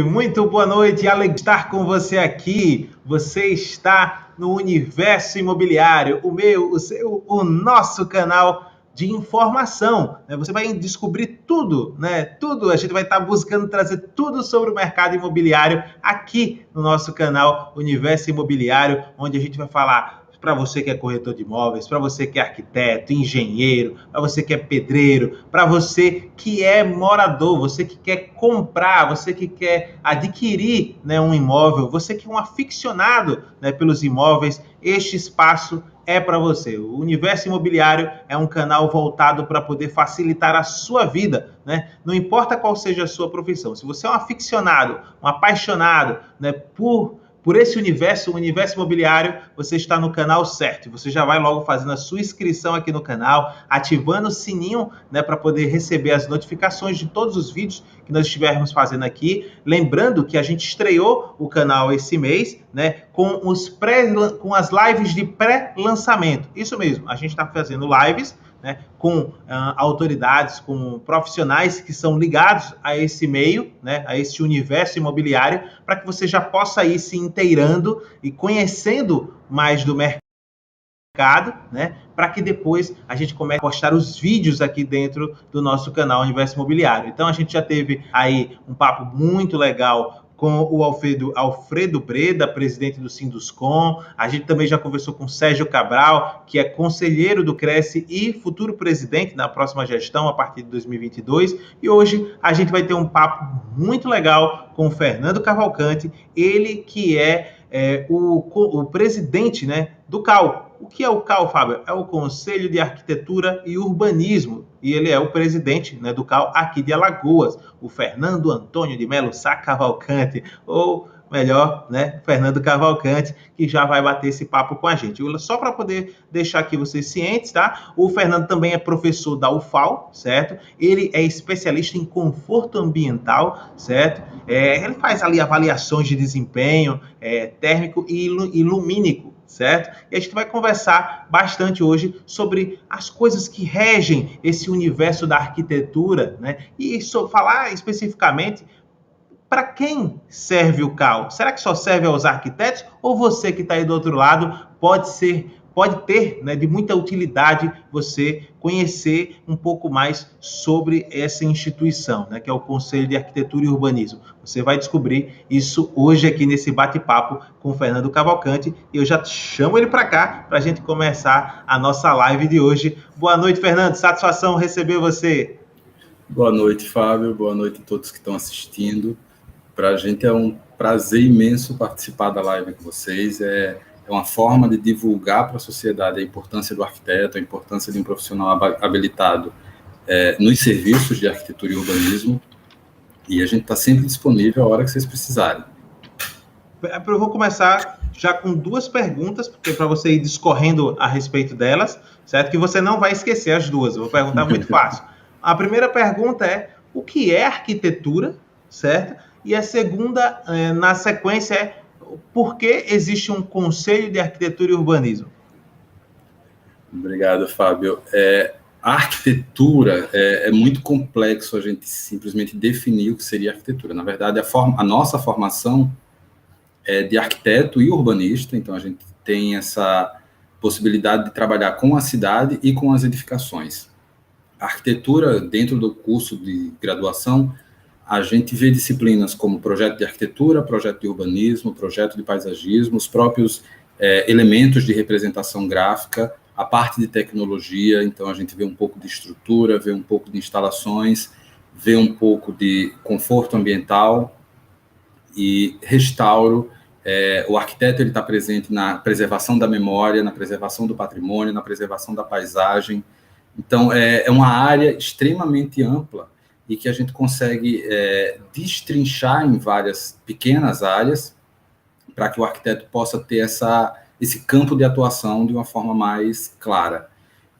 Muito boa noite, alegre estar com você aqui. Você está no Universo Imobiliário, o meu, o seu, o nosso canal de informação. Você vai descobrir tudo, né? Tudo, a gente vai estar buscando trazer tudo sobre o mercado imobiliário aqui no nosso canal Universo Imobiliário, onde a gente vai falar para você que é corretor de imóveis, para você que é arquiteto, engenheiro, para você que é pedreiro, para você que é morador, você que quer comprar, você que quer adquirir, né, um imóvel, você que é um aficionado, né, pelos imóveis, este espaço é para você. O Universo Imobiliário é um canal voltado para poder facilitar a sua vida, né? Não importa qual seja a sua profissão. Se você é um aficionado, um apaixonado, né, por esse universo, o Universo Imobiliário, você está no canal certo. Você já vai logo fazendo a sua inscrição aqui no canal, ativando o sininho, né, para poder receber as notificações de todos os vídeos que nós estivermos fazendo aqui. Lembrando que a gente estreou o canal esse mês, né, com as lives de pré-lançamento. Isso mesmo, a gente está fazendo lives, né, com autoridades, com profissionais que são ligados a esse meio, né, a esse universo imobiliário, para que você já possa ir se inteirando e conhecendo mais do mercado, né, para que depois a gente comece a postar os vídeos aqui dentro do nosso canal Universo Imobiliário. Então a gente já teve aí um papo muito legal com o Alfredo Breda, presidente do Sinduscom. A gente também já conversou com o Sérgio Cabral, que é conselheiro do Cresce e futuro presidente na próxima gestão, a partir de 2022. E hoje a gente vai ter um papo muito legal com o Fernando Cavalcante, ele que é o presidente, né, do CAU. O que é o CAU, Fábio? É o Conselho de Arquitetura e Urbanismo. E ele é o presidente, né, do CAU aqui de Alagoas, o Fernando Antônio de Melo Sá Cavalcante, ou melhor, né, Fernando Cavalcante, que já vai bater esse papo com a gente. Só para poder deixar aqui vocês cientes, tá? O Fernando também é professor da UFAL, certo? Ele é especialista em conforto ambiental, certo? Ele faz ali avaliações de desempenho térmico e lumínico, certo? E a gente vai conversar bastante hoje sobre as coisas que regem esse universo da arquitetura, né? E falar especificamente para quem serve o CAU? Será que só serve aos arquitetos? Ou você que está aí do outro lado pode ter, né, de muita utilidade você conhecer um pouco mais sobre essa instituição, né, que é o Conselho de Arquitetura e Urbanismo. Você vai descobrir isso hoje aqui nesse bate-papo com o Fernando Cavalcante e eu já chamo ele para cá para a gente começar a nossa live de hoje. Boa noite, Fernando. Satisfação receber você. Boa noite, Fábio. Boa noite a todos que estão assistindo. Para a gente é um prazer imenso participar da live com vocês. É uma forma de divulgar para a sociedade a importância do arquiteto, a importância de um profissional habilitado nos serviços de arquitetura e urbanismo. E a gente está sempre disponível a hora que vocês precisarem. Eu vou começar já com duas perguntas, porque para você ir discorrendo a respeito delas, certo? Que você não vai esquecer as duas. Eu vou perguntar muito fácil. A primeira pergunta é: o que é arquitetura, certo? E a segunda, na sequência, é: por que existe um Conselho de Arquitetura e Urbanismo? Obrigado, Fábio. A arquitetura é muito complexo a gente simplesmente definir o que seria arquitetura. Na verdade, a nossa formação é de arquiteto e urbanista, então a gente tem essa possibilidade de trabalhar com a cidade e com as edificações. A arquitetura, dentro do curso de graduação, a gente vê disciplinas como projeto de arquitetura, projeto de urbanismo, projeto de paisagismo, os próprios elementos de representação gráfica, a parte de tecnologia, então a gente vê um pouco de estrutura, vê um pouco de instalações, vê um pouco de conforto ambiental e restauro. O arquiteto ele está presente na preservação da memória, na preservação do patrimônio, na preservação da paisagem. Então, é uma área extremamente ampla e que a gente consegue destrinchar em várias pequenas áreas para que o arquiteto possa ter esse campo de atuação de uma forma mais clara.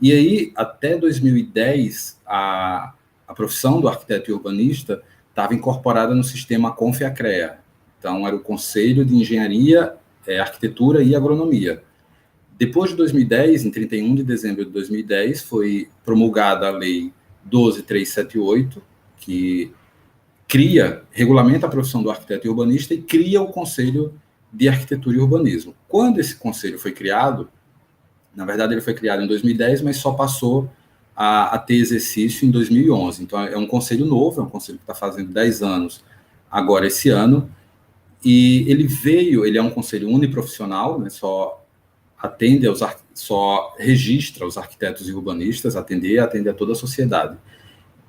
E aí, até 2010, a profissão do arquiteto e urbanista estava incorporada no sistema CONFE-ACREA. Então, era o Conselho de Engenharia, Arquitetura e Agronomia. Depois de 2010, em 31 de dezembro de 2010, foi promulgada a Lei 12.378, que regulamenta a profissão do arquiteto e urbanista e cria o Conselho de Arquitetura e Urbanismo. Quando esse conselho foi criado, na verdade ele foi criado em 2010, mas só passou a ter exercício em 2011. Então é um conselho novo, é um conselho que está fazendo 10 anos agora esse ano, e ele é um conselho uniprofissional, né, só registra os arquitetos e urbanistas, atende a toda a sociedade.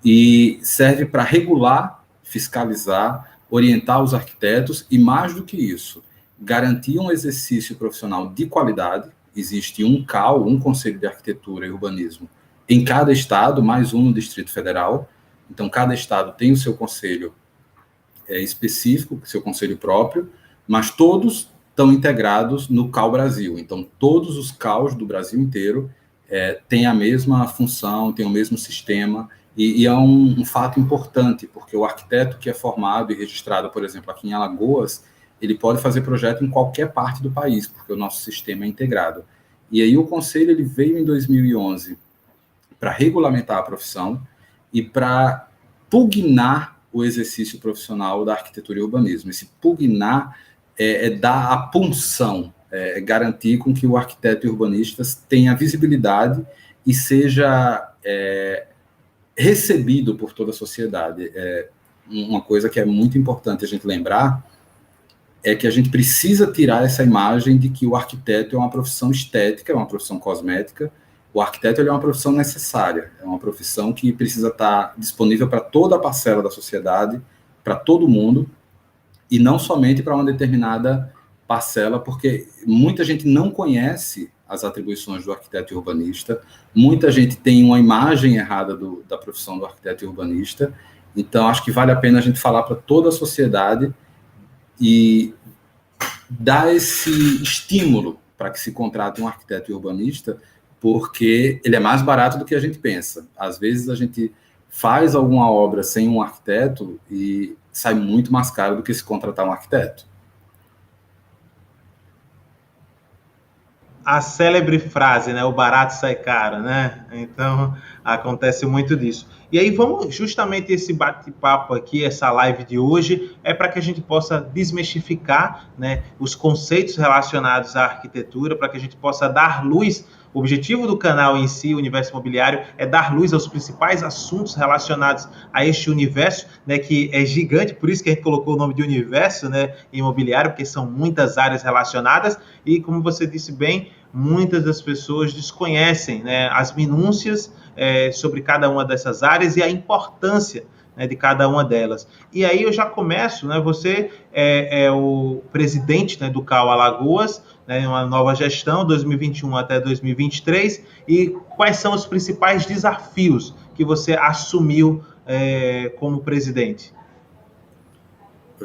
E serve para regular, fiscalizar, orientar os arquitetos e, mais do que isso, garantir um exercício profissional de qualidade. Existe um CAU, um Conselho de Arquitetura e Urbanismo, em cada estado, mais um no Distrito Federal. Então, cada estado tem o seu conselho específico, seu conselho próprio, mas todos estão integrados no CAU Brasil. Então, todos os CAUs do Brasil inteiro têm a mesma função, têm o mesmo sistema, e é um fato importante, porque o arquiteto que é formado e registrado, por exemplo, aqui em Alagoas, ele pode fazer projeto em qualquer parte do país, porque o nosso sistema é integrado. E aí o Conselho ele veio em 2011 para regulamentar a profissão e para pugnar o exercício profissional da arquitetura e urbanismo. Esse pugnar dar a punção, garantir com que o arquiteto e urbanistas tenha visibilidade e seja recebido por toda a sociedade. Uma coisa que é muito importante a gente lembrar é que a gente precisa tirar essa imagem de que o arquiteto é uma profissão estética, é uma profissão cosmética. O arquiteto ele é uma profissão necessária, é uma profissão que precisa estar disponível para toda a parcela da sociedade, para todo mundo, e não somente para uma determinada parcela, porque muita gente não conhece as atribuições do arquiteto e urbanista, muita gente tem uma imagem errada da profissão do arquiteto e urbanista, então acho que vale a pena a gente falar para toda a sociedade e dar esse estímulo para que se contrate um arquiteto e urbanista, porque ele é mais barato do que a gente pensa. Às vezes a gente faz alguma obra sem um arquiteto e sai muito mais caro do que se contratar um arquiteto. A célebre frase, né? O barato sai caro, né? Então, acontece muito disso. E aí, vamos justamente esse bate-papo aqui, essa live de hoje, é para que a gente possa desmistificar, né, os conceitos relacionados à arquitetura, para que a gente possa dar luz. O objetivo do canal em si, o Universo Imobiliário, é dar luz aos principais assuntos relacionados a este universo, né, que é gigante, por isso que a gente colocou o nome de universo, né, imobiliário, porque são muitas áreas relacionadas e, como você disse bem, muitas das pessoas desconhecem, né, as minúcias sobre cada uma dessas áreas e a importância, né, de cada uma delas. E aí eu já começo, né, você é o presidente, né, do CAU Alagoas, né, uma nova gestão, 2021 até 2023, e quais são os principais desafios que você assumiu como presidente?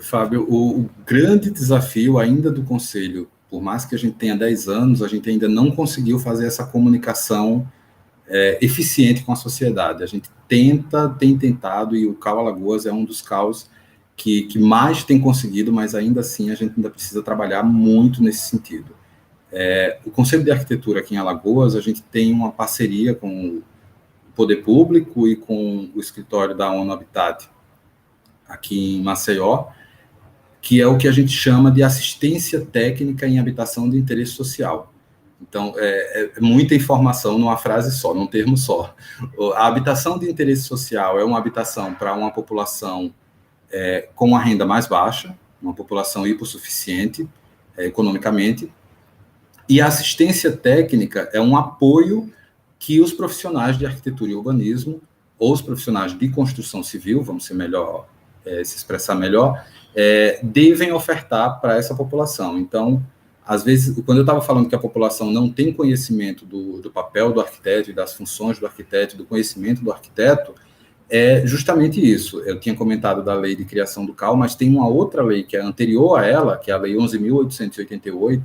Fábio, o grande desafio ainda do Conselho, por mais que a gente tenha 10 anos, a gente ainda não conseguiu fazer essa comunicação eficiente com a sociedade. A gente tem tentado, e o CAU Alagoas é um dos CAUs que mais tem conseguido, mas ainda assim a gente ainda precisa trabalhar muito nesse sentido. O Conselho de Arquitetura aqui em Alagoas, a gente tem uma parceria com o Poder Público e com o escritório da ONU Habitat aqui em Maceió, que é o que a gente chama de assistência técnica em habitação de interesse social. Então, é muita informação numa frase só, num termo só. A habitação de interesse social é uma habitação para uma população com uma renda mais baixa, uma população hipossuficiente economicamente, e a assistência técnica é um apoio que os profissionais de arquitetura e urbanismo, ou os profissionais de construção civil, vamos ser melhor, se expressar melhor, devem ofertar para essa população. Então, às vezes, quando eu estava falando que a população não tem conhecimento do papel do arquiteto e das funções do arquiteto, do conhecimento do arquiteto, é justamente isso. Eu tinha comentado da lei de criação do CAU, mas tem uma outra lei que é anterior a ela, que é a Lei 11.888,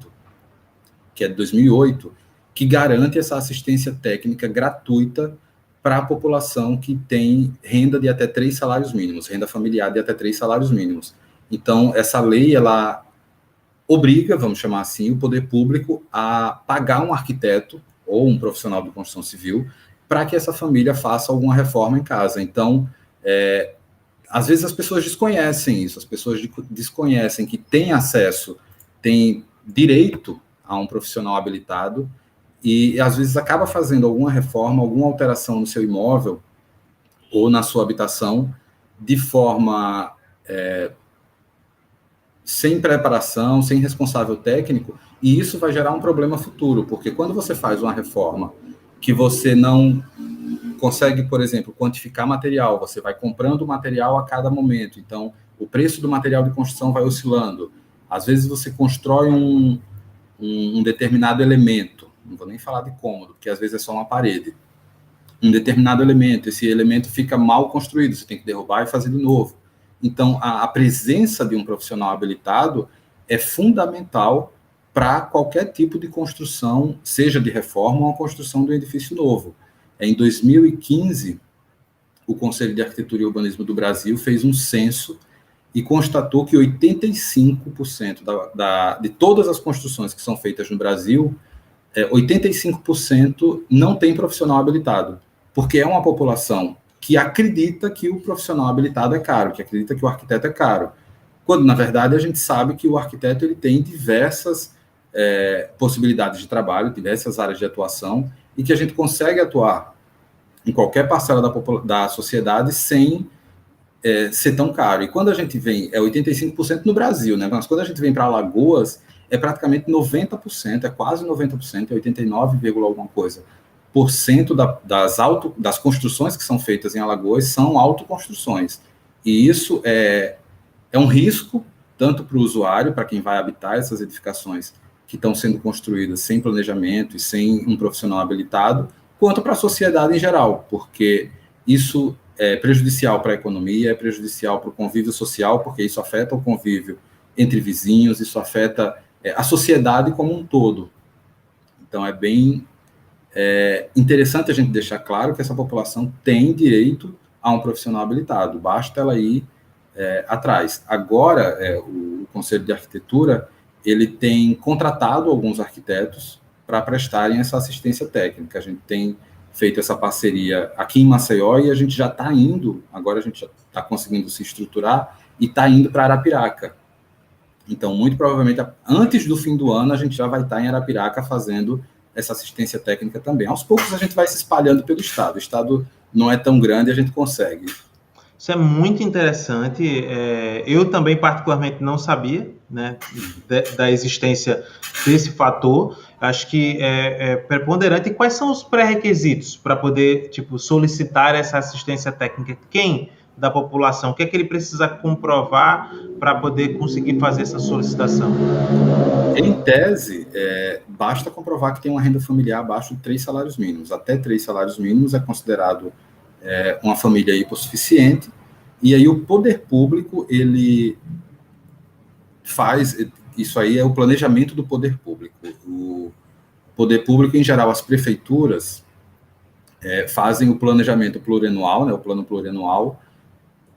que é de 2008, que garante essa assistência técnica gratuita para a população que tem renda de até 3 salários mínimos, renda familiar de até 3 salários mínimos. Então, essa lei, ela obriga, vamos chamar assim, o poder público a pagar um arquiteto ou um profissional de construção civil para que essa família faça alguma reforma em casa. Então, às vezes as pessoas desconhecem isso, as pessoas desconhecem que têm acesso, têm direito a um profissional habilitado e às vezes acaba fazendo alguma reforma, alguma alteração no seu imóvel ou na sua habitação de forma sem preparação, sem responsável técnico, e isso vai gerar um problema futuro, porque quando você faz uma reforma que você não consegue, por exemplo, quantificar material, você vai comprando material a cada momento, então o preço do material de construção vai oscilando. Às vezes você constrói um determinado elemento, não vou nem falar de cômodo, porque às vezes é só uma parede, um determinado elemento, esse elemento fica mal construído, você tem que derrubar e fazer de novo. Então, a presença de um profissional habilitado é fundamental para qualquer tipo de construção, seja de reforma ou a construção de um edifício novo. Em 2015, o Conselho de Arquitetura e Urbanismo do Brasil fez um censo e constatou que 85% de todas as construções que são feitas no Brasil, 85% não tem profissional habilitado, porque é uma população que acredita que o profissional habilitado é caro, que acredita que o arquiteto é caro, quando, na verdade, a gente sabe que o arquiteto ele tem diversas possibilidades de trabalho, diversas áreas de atuação, e que a gente consegue atuar em qualquer parcela da sociedade sem ser tão caro. E quando a gente vem, 85% no Brasil, né? Mas quando a gente vem para Alagoas, é praticamente 90%, é quase 90%, é 89, alguma coisa, por cento das construções que são feitas em Alagoas são autoconstruções. E isso é um risco, tanto para o usuário, para quem vai habitar essas edificações que estão sendo construídas sem planejamento e sem um profissional habilitado, quanto para a sociedade em geral, porque isso é prejudicial para a economia, é prejudicial para o convívio social, porque isso afeta o convívio entre vizinhos, isso afeta a sociedade como um todo. Então, é bem interessante a gente deixar claro que essa população tem direito a um profissional habilitado, basta ela ir atrás. Agora, o Conselho de Arquitetura ele tem contratado alguns arquitetos para prestarem essa assistência técnica. A gente tem feito essa parceria aqui em Maceió e a gente já está indo, agora a gente já está conseguindo se estruturar e está indo para Arapiraca. Então, muito provavelmente, antes do fim do ano, a gente já vai estar em Arapiraca fazendo essa assistência técnica também. Aos poucos, a gente vai se espalhando pelo estado. O estado não é tão grande, a gente consegue. Isso é muito interessante. Eu também, particularmente, não sabia, né, da existência desse fator. Acho que é preponderante. E quais são os pré-requisitos para poder solicitar essa assistência técnica? Quem da população? O que é que ele precisa comprovar para poder conseguir fazer essa solicitação? Em tese, basta comprovar que tem uma renda familiar abaixo de 3 salários mínimos. Até 3 salários mínimos é considerado uma família hipossuficiente, e aí o poder público, ele faz, isso aí é o planejamento do poder público. O poder público, em geral, as prefeituras fazem o planejamento plurianual, né, o plano plurianual,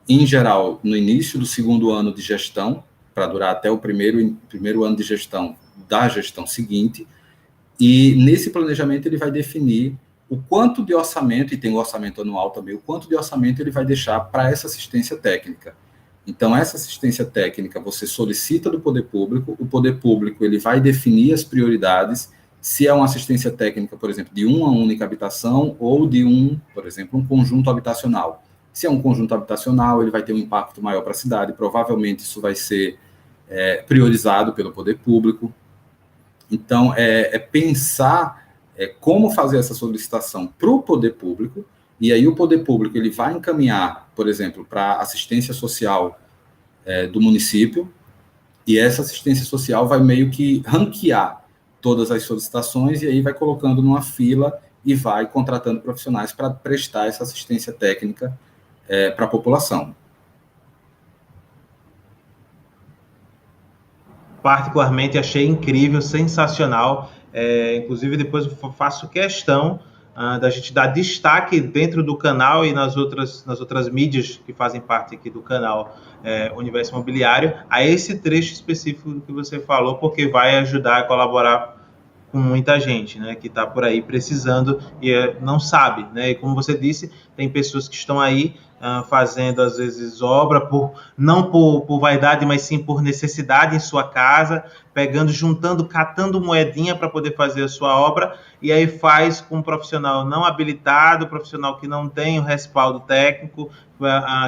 em geral, no início do segundo ano de gestão, para durar até o primeiro ano de gestão da gestão seguinte, e nesse planejamento ele vai definir o quanto de orçamento, e tem o orçamento anual também, o quanto de orçamento ele vai deixar para essa assistência técnica. Então, essa assistência técnica você solicita do poder público, o poder público ele vai definir as prioridades, se é uma assistência técnica, por exemplo, de uma única habitação ou de por exemplo, um conjunto habitacional. Se é um conjunto habitacional, ele vai ter um impacto maior para a cidade, provavelmente isso vai ser priorizado pelo poder público. Então, pensar como fazer essa solicitação para o poder público, e aí o poder público ele vai encaminhar, por exemplo, para a assistência social do município, e essa assistência social vai meio que ranquear todas as solicitações, e aí vai colocando numa fila e vai contratando profissionais para prestar essa assistência técnica para a população. Particularmente achei incrível, sensacional. Inclusive, depois eu faço questão da gente dar destaque dentro do canal e nas outras mídias que fazem parte aqui do canal Universo Imobiliário, a esse trecho específico que você falou, porque vai ajudar a colaborar com muita gente, né, que está por aí precisando e não sabe, né? E como você disse, tem pessoas que estão aí fazendo, às vezes, obra, não por vaidade, mas sim por necessidade em sua casa, pegando, juntando, catando moedinha para poder fazer a sua obra, e aí faz com um profissional não habilitado, profissional que não tem o respaldo técnico,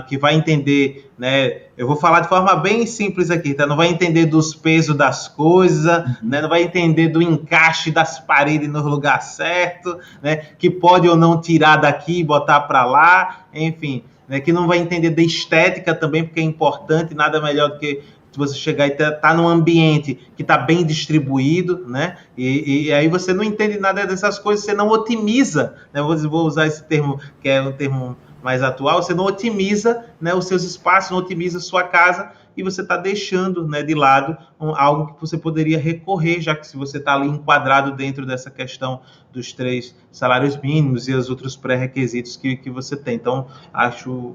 que vai entender, né? Eu vou falar de forma bem simples aqui, tá? Não vai entender dos pesos das coisas, né? Não vai entender do encaixe das paredes no lugar certo, né? Que pode ou não tirar daqui e botar para lá, enfim, né? Que não vai entender da estética também, porque é importante, nada melhor do que você chegar e tá num ambiente que está bem distribuído, né? E aí você não entende nada dessas coisas, você não otimiza, né? Vou usar esse termo, que é um termo mais atual, você não otimiza, né, os seus espaços, não otimiza a sua casa, e você está deixando, né, de lado algo que você poderia recorrer, já que se você está ali enquadrado dentro dessa questão dos 3 salários mínimos e os outros pré-requisitos que você tem. Então, acho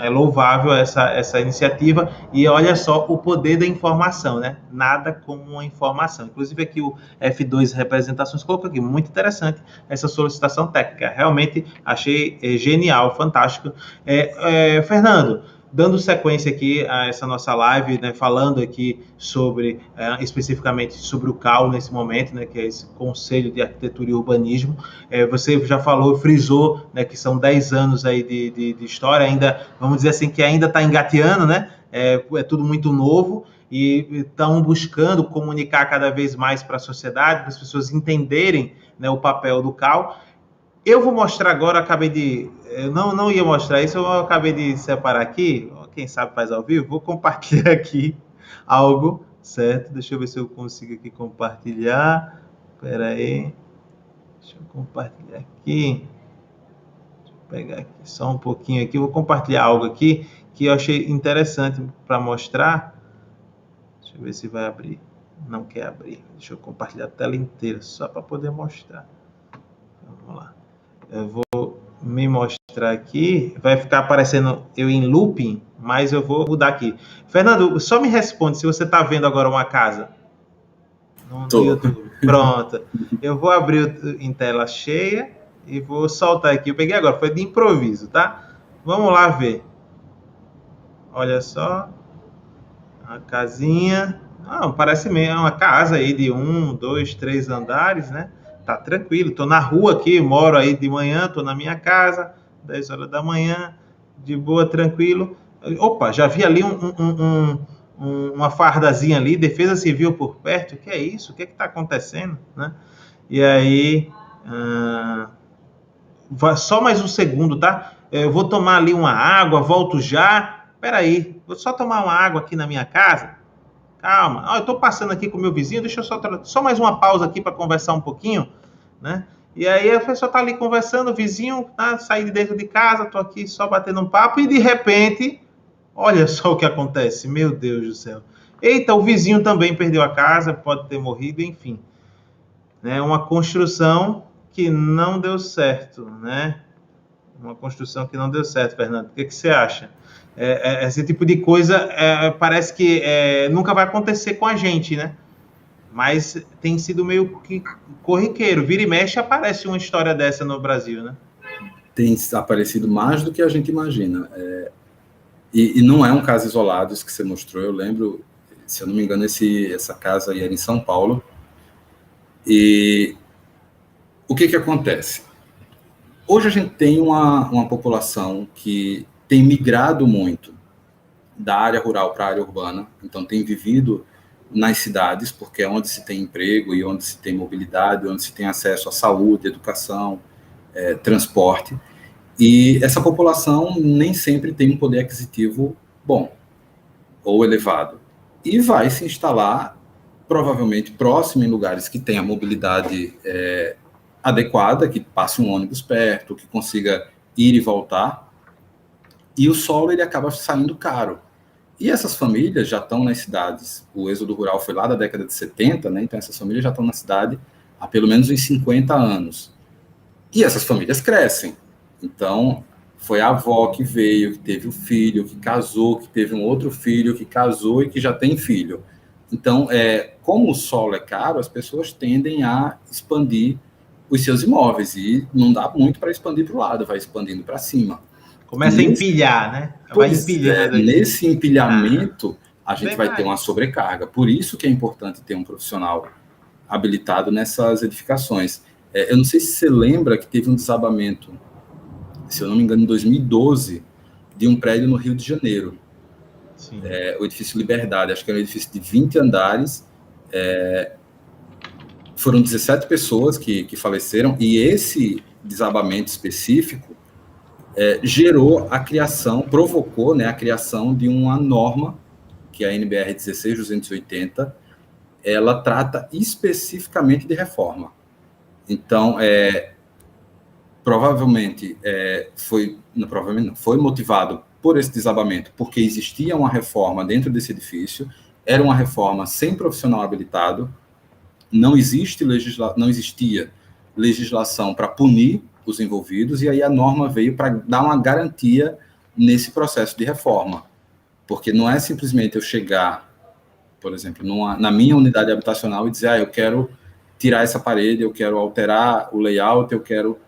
louvável essa iniciativa, e olha só o poder da informação, né? Nada como uma informação. Inclusive aqui o F2 Representações colocou aqui, muito interessante essa solicitação técnica. Realmente achei genial, fantástico. Fernando, dando sequência aqui a essa nossa live, né, falando aqui sobre, especificamente sobre o CAU nesse momento, né, que é esse Conselho de Arquitetura e Urbanismo. Você já falou, frisou, né, que são 10 anos aí de história, ainda, vamos dizer assim, que ainda está engateando, né? É tudo muito novo, e estão buscando comunicar cada vez mais para a sociedade, para as pessoas entenderem, né, o papel do CAU. Eu vou mostrar agora, eu não ia mostrar isso, eu acabei de separar aqui, quem sabe faz ao vivo, vou compartilhar aqui algo, certo? Deixa eu ver se eu consigo aqui compartilhar, espera aí, deixa eu compartilhar aqui, deixa eu pegar aqui só um pouquinho aqui, vou compartilhar algo aqui que eu achei interessante para mostrar, deixa eu ver se vai abrir, não quer abrir, deixa eu compartilhar a tela inteira, só para poder mostrar, vamos lá. Eu vou me mostrar aqui, vai ficar aparecendo eu em looping, mas eu vou mudar aqui. Fernando, só me responde se você está vendo agora uma casa no YouTube. Pronto. Eu vou abrir em tela cheia e vou soltar aqui. Eu peguei agora, foi de improviso, tá? Vamos lá ver. Olha só. A casinha. Parece mesmo uma casa aí de 1, 2, 3 andares, né? Tá tranquilo, tô na rua aqui, moro aí de manhã, tô na minha casa, 10 horas da manhã, de boa, tranquilo. Opa, já vi ali uma fardazinha ali, Defesa Civil por perto, o que é isso? O que tá acontecendo, né? E aí, só mais um segundo, tá? Eu vou tomar ali uma água, volto já. Peraí, vou só tomar uma água aqui na minha casa. Calma, eu estou passando aqui com o meu vizinho, deixa eu só mais uma pausa aqui para conversar um pouquinho, né? E aí a pessoa está ali conversando, o vizinho saí de dentro de casa, estou aqui só batendo um papo, e de repente, olha só o que acontece, meu Deus do céu. Eita, o vizinho também perdeu a casa, pode ter morrido, enfim. Né? Uma construção que não deu certo, né? Uma construção que não deu certo, Fernando. O que você acha? Esse tipo de coisa parece que nunca vai acontecer com a gente, né? Mas tem sido meio que corriqueiro. Vira e mexe, aparece uma história dessa no Brasil, né? Tem aparecido mais do que a gente imagina. E não é um caso isolado, isso que você mostrou. Eu lembro, se eu não me engano, essa casa aí era em São Paulo. E o que acontece? Hoje a gente tem uma população que tem migrado muito da área rural para a área urbana, então tem vivido nas cidades, porque é onde se tem emprego e onde se tem mobilidade, onde se tem acesso à saúde, educação, transporte, e essa população nem sempre tem um poder aquisitivo bom ou elevado, e vai se instalar provavelmente próximo em lugares que tenham mobilidade adequada, que passe um ônibus perto, que consiga ir e voltar, e o solo ele acaba saindo caro. E essas famílias já estão nas cidades, o êxodo rural foi lá da década de 70, né? Então essas famílias já estão na cidade há pelo menos uns 50 anos. E essas famílias crescem. Então, foi a avó que veio, que teve o filho, que casou, que teve um outro filho, que casou e que já tem filho. Então, como o solo é caro, as pessoas tendem a expandir os seus imóveis, e não dá muito para expandir para o lado, vai expandindo para cima. Começa a empilhar, né? Vai empilhando. Nesse empilhamento, a gente vai ter uma sobrecarga. Por isso que é importante ter um profissional habilitado nessas edificações. Eu não sei se você lembra que teve um desabamento, se eu não me engano, em 2012, de um prédio no Rio de Janeiro. O edifício Liberdade, acho que era um edifício de 20 andares, foram 17 pessoas que faleceram, e esse desabamento específico gerou a criação, provocou, né, a criação de uma norma, que é a NBR 16280, ela trata especificamente de reforma. Então, provavelmente foi motivado por esse desabamento, porque existia uma reforma dentro desse edifício, era uma reforma sem profissional habilitado, não existia legislação para punir os envolvidos, e aí a norma veio para dar uma garantia nesse processo de reforma. Porque não é simplesmente eu chegar, por exemplo, na minha unidade habitacional e dizer, eu quero tirar essa parede, eu quero alterar o layout, eu quero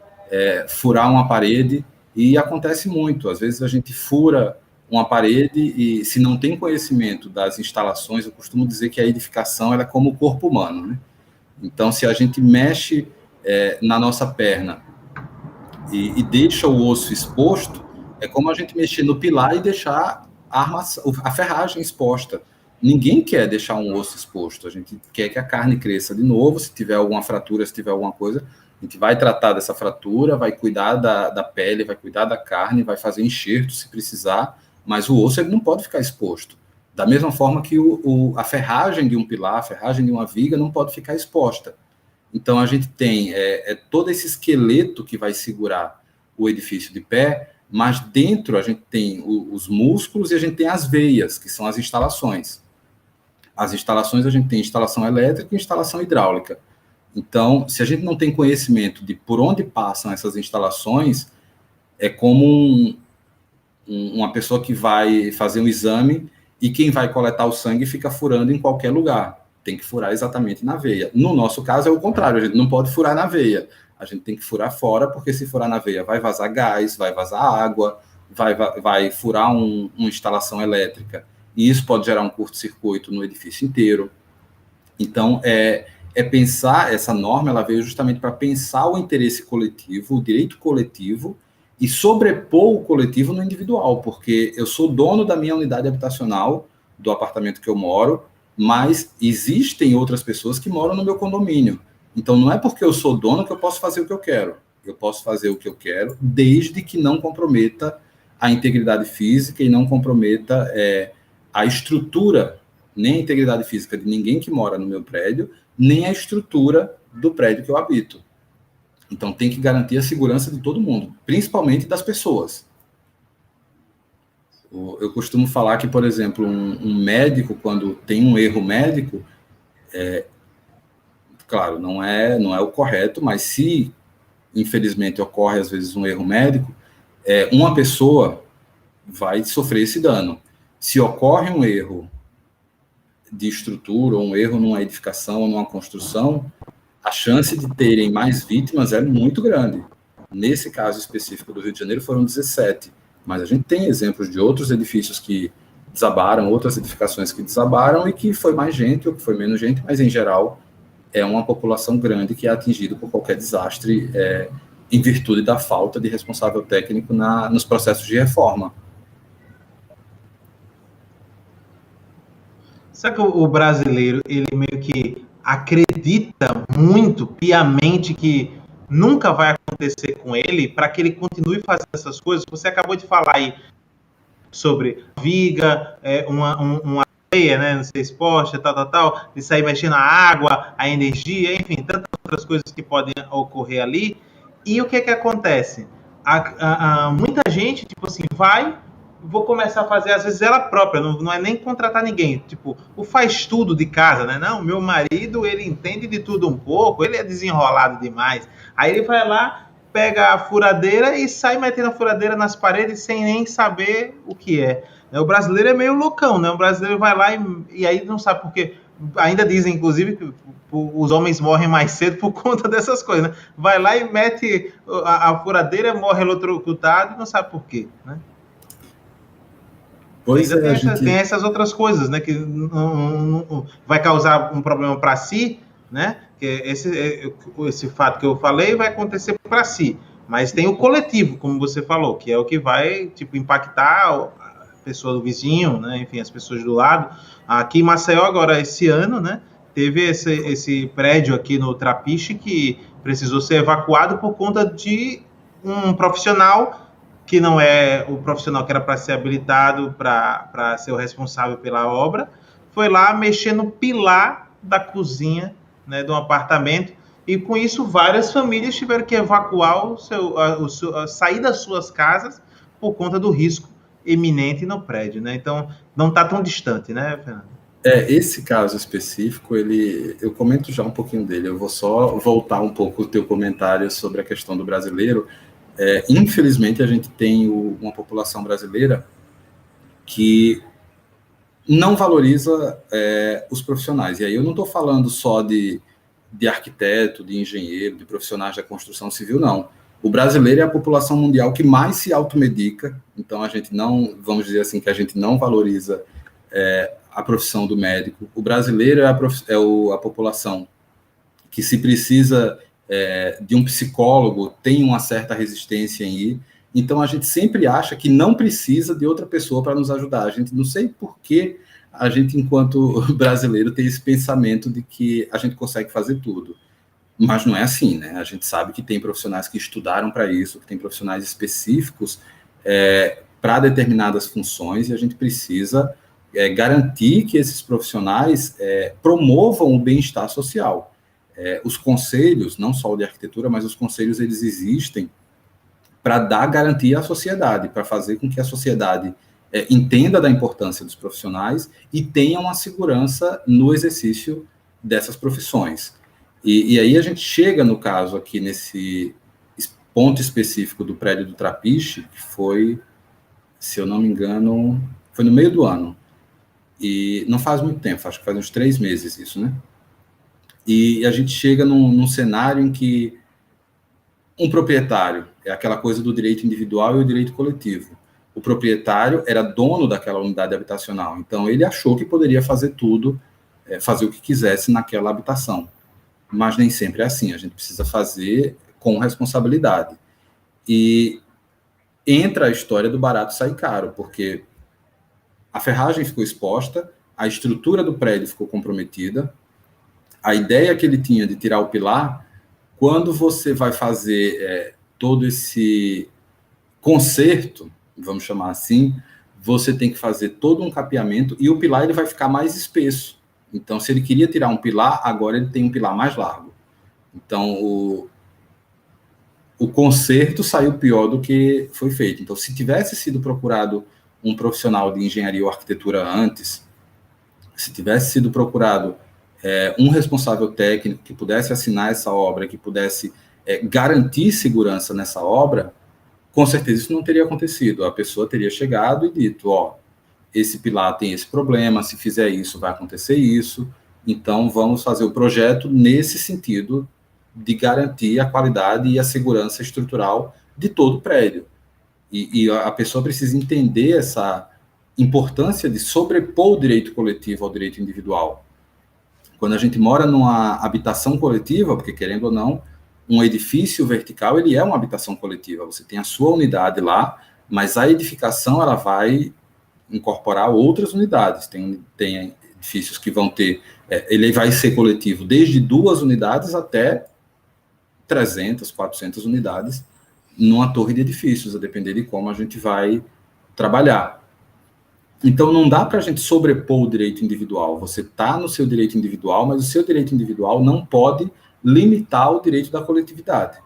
furar uma parede, e acontece muito. Às vezes a gente fura uma parede e, se não tem conhecimento das instalações, eu costumo dizer que a edificação ela é como o corpo humano, né? Então, se a gente mexe na nossa perna e deixa o osso exposto, é como a gente mexer no pilar e deixar a ferragem exposta. Ninguém quer deixar um osso exposto, a gente quer que a carne cresça de novo. Se tiver alguma fratura, se tiver alguma coisa, a gente vai tratar dessa fratura, vai cuidar da pele, vai cuidar da carne, vai fazer enxerto se precisar, mas o osso ele não pode ficar exposto. Da mesma forma que a ferragem de um pilar, a ferragem de uma viga não pode ficar exposta. Então, a gente tem todo esse esqueleto que vai segurar o edifício de pé, mas dentro a gente tem os músculos e a gente tem as veias, que são as instalações. As instalações, a gente tem instalação elétrica e instalação hidráulica. Então, se a gente não tem conhecimento de por onde passam essas instalações, é como uma pessoa que vai fazer um exame e quem vai coletar o sangue fica furando em qualquer lugar. Tem que furar exatamente na veia. No nosso caso é o contrário, a gente não pode furar na veia. A gente tem que furar fora, porque se furar na veia vai vazar gás, vai vazar água, vai furar uma instalação elétrica. E isso pode gerar um curto-circuito no edifício inteiro. Então, pensar, essa norma, ela veio justamente para pensar o interesse coletivo, o direito coletivo, e sobrepor o coletivo no individual, porque eu sou dono da minha unidade habitacional, do apartamento que eu moro, mas existem outras pessoas que moram no meu condomínio. Então, não é porque eu sou dono que eu posso fazer o que eu quero. Eu posso fazer o que eu quero, desde que não comprometa a integridade física e não comprometa a estrutura, nem a integridade física de ninguém que mora no meu prédio, nem a estrutura do prédio que eu habito. Então, tem que garantir a segurança de todo mundo, principalmente das pessoas. Eu costumo falar que, por exemplo, um médico, quando tem um erro médico, claro, não é o correto, mas se, infelizmente, ocorre, às vezes, um erro médico, uma pessoa vai sofrer esse dano. Se ocorre um erro de estrutura, ou um erro numa edificação, ou numa construção, a chance de terem mais vítimas é muito grande. Nesse caso específico do Rio de Janeiro, foram 17. Mas a gente tem exemplos de outros edifícios que desabaram, outras edificações que desabaram, e que foi mais gente ou que foi menos gente, mas, em geral, é uma população grande que é atingida por qualquer desastre em virtude da falta de responsável técnico nos processos de reforma. Será que o brasileiro, ele meio que acredita muito, piamente, que nunca vai acontecer com ele, para que ele continue fazendo essas coisas? Você acabou de falar aí sobre viga, uma areia, né, não sei, exposta, tal, de sair mexendo a água, a energia, enfim, tantas outras coisas que podem ocorrer ali. E o que acontece? Muita gente, tipo assim, vou começar a fazer, às vezes, ela própria, não é nem contratar ninguém, tipo, o faz tudo de casa, né? Não, meu marido, ele entende de tudo um pouco, ele é desenrolado demais. Aí ele vai lá, pega a furadeira e sai metendo a furadeira nas paredes sem nem saber o que é. O brasileiro é meio loucão, né? O brasileiro vai lá e aí não sabe por quê. ainda dizem, inclusive, que os homens morrem mais cedo por conta dessas coisas, né? Vai lá e mete a furadeira, morre eletrocutado e não sabe por quê, né? Pois Ainda é, tem essas outras coisas, né? Que não vai causar um problema para si, né? Que esse fato que eu falei vai acontecer para si. Mas tem o coletivo, como você falou, que é o que vai, tipo, impactar a pessoa do vizinho, né? Enfim, as pessoas do lado. Aqui em Maceió, agora, esse ano, né? Teve esse prédio aqui no Trapiche que precisou ser evacuado por conta de um profissional que não é o profissional que era para ser habilitado para ser o responsável pela obra, foi lá mexer no pilar da cozinha, né, de um apartamento, e com isso várias famílias tiveram que evacuar sair das suas casas por conta do risco iminente no prédio, né? Então não está tão distante, né, Fernando? Esse caso específico, eu comento já um pouquinho dele, eu vou só voltar um pouco o teu comentário sobre a questão do brasileiro. Infelizmente, a gente tem uma população brasileira que não valoriza os profissionais. E aí eu não estou falando só de arquiteto, de engenheiro, de profissionais da construção civil, não. O brasileiro é a população mundial que mais se automedica, então a gente não, vamos dizer assim, que a gente não valoriza a profissão do médico. O brasileiro é a população que, se precisa de um psicólogo, tem uma certa resistência em ir. Então, a gente sempre acha que não precisa de outra pessoa para nos ajudar. A gente não sei por que a gente, enquanto brasileiro, tem esse pensamento de que a gente consegue fazer tudo. Mas não é assim, né? A gente sabe que tem profissionais que estudaram para isso, que tem profissionais específicos para determinadas funções, e a gente precisa garantir que esses profissionais promovam o bem-estar social. Os conselhos, não só o de arquitetura, mas os conselhos, eles existem para dar garantia à sociedade, para fazer com que a sociedade entenda da importância dos profissionais e tenha uma segurança no exercício dessas profissões. E aí a gente chega, no caso aqui, nesse ponto específico do prédio do Trapiche, que foi, se eu não me engano, foi no meio do ano. E não faz muito tempo, acho que faz uns 3 meses isso, né? E a gente chega num cenário em que um proprietário, é aquela coisa do direito individual e o direito coletivo. O proprietário era dono daquela unidade habitacional, então ele achou que poderia fazer tudo, fazer o que quisesse naquela habitação. Mas nem sempre é assim, a gente precisa fazer com responsabilidade. E entra a história do barato sai caro, porque a ferragem ficou exposta, a estrutura do prédio ficou comprometida, a ideia que ele tinha de tirar o pilar, quando você vai fazer todo esse conserto, vamos chamar assim, você tem que fazer todo um capeamento e o pilar ele vai ficar mais espesso. Então, se ele queria tirar um pilar, agora ele tem um pilar mais largo. Então, o conserto saiu pior do que foi feito. Então, se tivesse sido procurado um profissional de engenharia ou arquitetura antes, se tivesse sido procurado um responsável técnico que pudesse assinar essa obra, que pudesse garantir segurança nessa obra, com certeza isso não teria acontecido. A pessoa teria chegado e dito, esse pilar tem esse problema, se fizer isso vai acontecer isso, então vamos fazer o projeto nesse sentido de garantir a qualidade e a segurança estrutural de todo o prédio. E a pessoa precisa entender essa importância de sobrepor o direito coletivo ao direito individual. Quando a gente mora numa habitação coletiva, porque querendo ou não, um edifício vertical, ele é uma habitação coletiva. Você tem a sua unidade lá, mas a edificação, ela vai incorporar outras unidades. Tem edifícios que vão ter... ele vai ser coletivo desde 2 unidades até 300, 400 unidades numa torre de edifícios, a depender de como a gente vai trabalhar. Então, não dá para a gente sobrepor o direito individual. Você está no seu direito individual, mas o seu direito individual não pode limitar o direito da coletividade.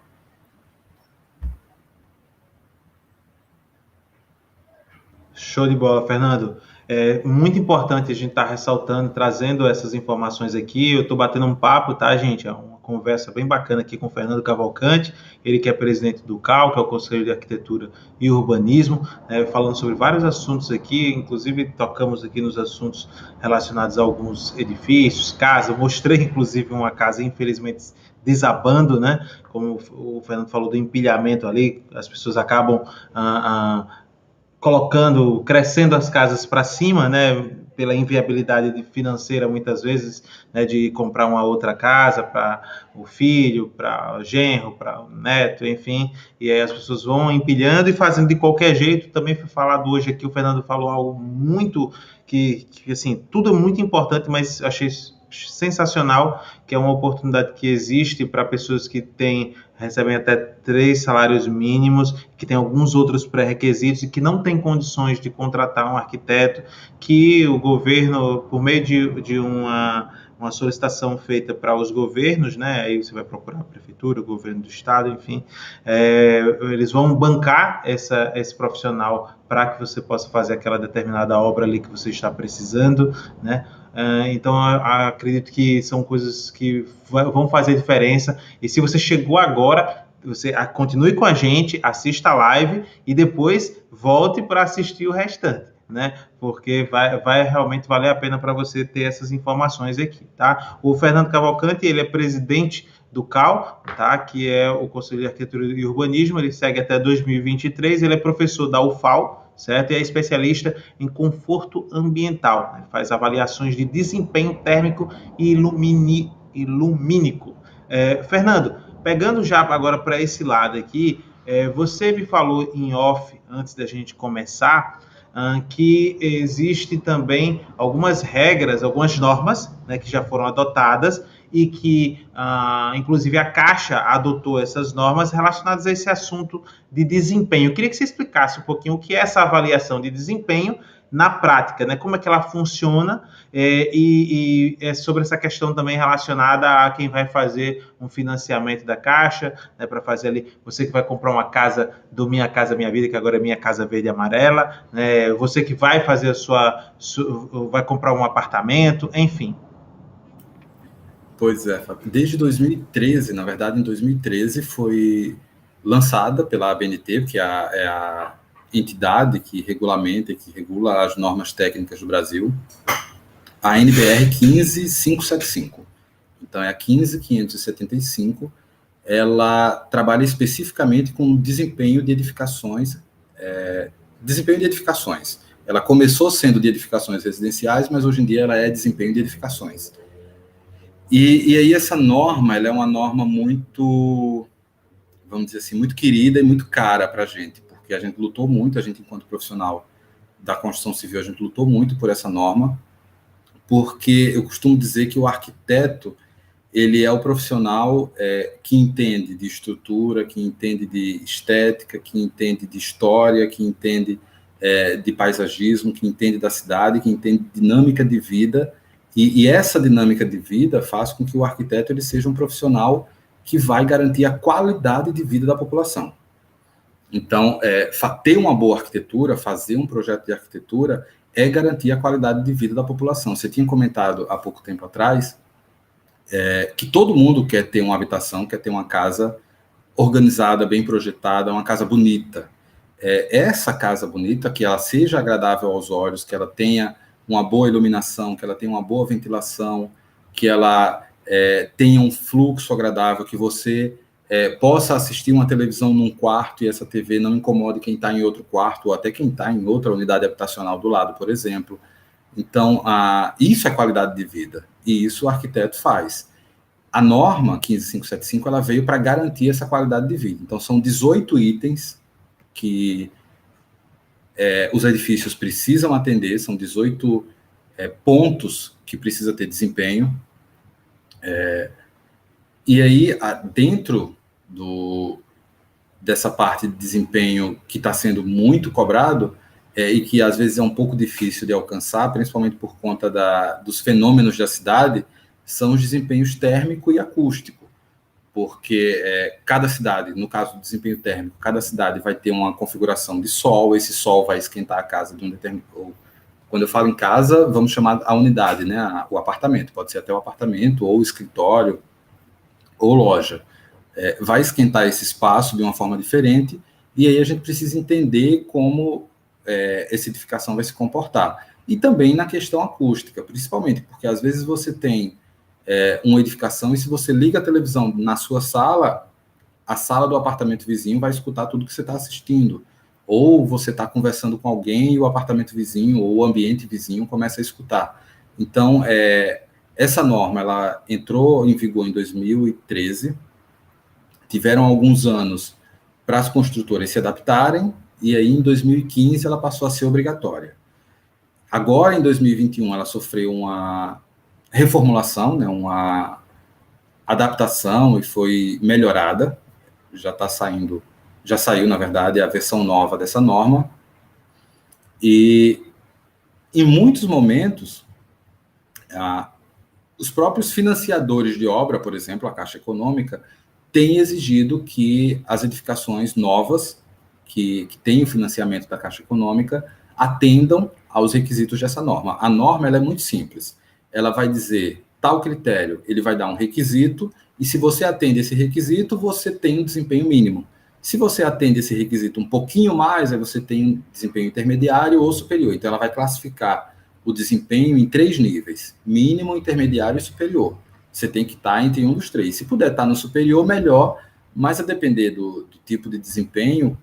Show de bola, Fernando. É muito importante a gente estar ressaltando, trazendo essas informações aqui. Eu estou batendo um papo, tá, gente? É uma conversa bem bacana aqui com o Fernando Cavalcante, ele que é presidente do CAL, que é o Conselho de Arquitetura e Urbanismo, falando sobre vários assuntos aqui, inclusive tocamos aqui nos assuntos relacionados a alguns edifícios, casas. Mostrei inclusive uma casa, infelizmente, desabando, né? Como o Fernando falou do empilhamento ali, as pessoas acabam crescendo as casas para cima, né? Pela inviabilidade financeira, muitas vezes, né, de comprar uma outra casa para o filho, para o genro, para o neto, enfim, e aí as pessoas vão empilhando e fazendo de qualquer jeito. Também foi falado hoje aqui, o Fernando falou algo muito, que assim, tudo é muito importante, mas achei sensacional, que é uma oportunidade que existe para pessoas que recebem até 3 salários mínimos, que tem alguns outros pré-requisitos e que não têm condições de contratar um arquiteto, que o governo, por meio de uma solicitação feita para os governos, né? Aí você vai procurar a prefeitura, o governo do estado, enfim, eles vão bancar esse profissional para que você possa fazer aquela determinada obra ali que você está precisando, né? Então, acredito que são coisas que vão fazer diferença. E se você chegou agora, você continue com a gente, assista a live e depois volte para assistir o restante, né? Porque vai realmente valer a pena para você ter essas informações aqui, tá? O Fernando Cavalcante, ele é presidente do CAL, tá? Que é o Conselho de Arquitetura e Urbanismo. Ele segue até 2023, ele é professor da UFAL, certo? E é especialista em conforto ambiental, né? Faz avaliações de desempenho térmico e lumínico. Fernando, pegando já agora para esse lado aqui, você me falou em off, antes da gente começar, que existe também algumas regras, algumas normas, né, que já foram adotadas e que, inclusive, a Caixa adotou essas normas relacionadas a esse assunto de desempenho. Eu queria que você explicasse um pouquinho o que é essa avaliação de desempenho na prática, né? Como é que ela funciona, e sobre essa questão também relacionada a quem vai fazer um financiamento da Caixa, né, para fazer ali, você que vai comprar uma casa do Minha Casa Minha Vida, que agora é Minha Casa Verde e Amarela, né, você que vai fazer vai comprar um apartamento, enfim. Pois é, Fábio. Desde 2013, na verdade, em 2013 foi lançada pela ABNT, que é a entidade que regulamenta e que regula as normas técnicas do Brasil, a NBR 15575. Então, é a 15575. Ela trabalha especificamente com desempenho de edificações. Desempenho de edificações. Ela começou sendo de edificações residenciais, mas hoje em dia ela é desempenho de edificações. E aí essa norma, ela é uma norma muito, vamos dizer assim, muito querida e muito cara para a gente, porque a gente lutou muito, a gente enquanto profissional da construção civil, a gente lutou muito por essa norma, porque eu costumo dizer que o arquiteto, ele é o profissional que entende de estrutura, que entende de estética, que entende de história, que entende de paisagismo, que entende da cidade, que entende de dinâmica de vida. E essa dinâmica de vida faz com que o arquiteto ele seja um profissional que vai garantir a qualidade de vida da população. Então, ter uma boa arquitetura, fazer um projeto de arquitetura, é garantir a qualidade de vida da população. Você tinha comentado há pouco tempo atrás que todo mundo quer ter uma habitação, quer ter uma casa organizada, bem projetada, uma casa bonita. Essa casa bonita, que ela seja agradável aos olhos, que ela tenha uma boa iluminação, que ela tenha uma boa ventilação, que ela tenha um fluxo agradável, que você possa assistir uma televisão num quarto e essa TV não incomode quem está em outro quarto, ou até quem está em outra unidade habitacional do lado, por exemplo. Então, isso é qualidade de vida, e isso o arquiteto faz. A norma 15575, ela veio para garantir essa qualidade de vida. Então, são 18 itens que os edifícios precisam atender, são 18 pontos que precisa ter desempenho. E aí, dentro dessa parte de desempenho que está sendo muito cobrado, e que às vezes é um pouco difícil de alcançar, principalmente por conta dos fenômenos da cidade, são os desempenhos térmico e acústico. Porque cada cidade, no caso do desempenho térmico, cada cidade vai ter uma configuração de sol, esse sol vai esquentar a casa de um determinado... Quando eu falo em casa, vamos chamar a unidade, né? O apartamento, pode ser até o apartamento, ou o escritório, ou loja, vai esquentar esse espaço de uma forma diferente, e aí a gente precisa entender como essa edificação vai se comportar. E também na questão acústica, principalmente, porque às vezes você tem uma edificação e se você liga a televisão na sua sala, a sala do apartamento vizinho vai escutar tudo que você está assistindo. Ou você está conversando com alguém e o apartamento vizinho ou o ambiente vizinho começa a escutar. Então, essa norma ela entrou em vigor em 2013, tiveram alguns anos para as construtoras se adaptarem, e aí em 2015 ela passou a ser obrigatória. Agora, em 2021, ela sofreu uma reformulação, né, uma adaptação e foi melhorada, já saiu, na verdade, a versão nova dessa norma, e em muitos momentos, os próprios financiadores de obra, por exemplo, a Caixa Econômica, têm exigido que as edificações novas, que têm o financiamento da Caixa Econômica, atendam aos requisitos dessa norma. A norma ela é muito simples. Ela vai dizer tal critério, ele vai dar um requisito, e se você atende esse requisito, você tem um desempenho mínimo. Se você atende esse requisito um pouquinho mais, aí você tem um desempenho intermediário ou superior. Então, ela vai classificar o desempenho em 3 níveis: mínimo, intermediário e superior. Você tem que estar entre um dos 3. Se puder estar no superior, melhor, mas a depender do tipo de desempenho,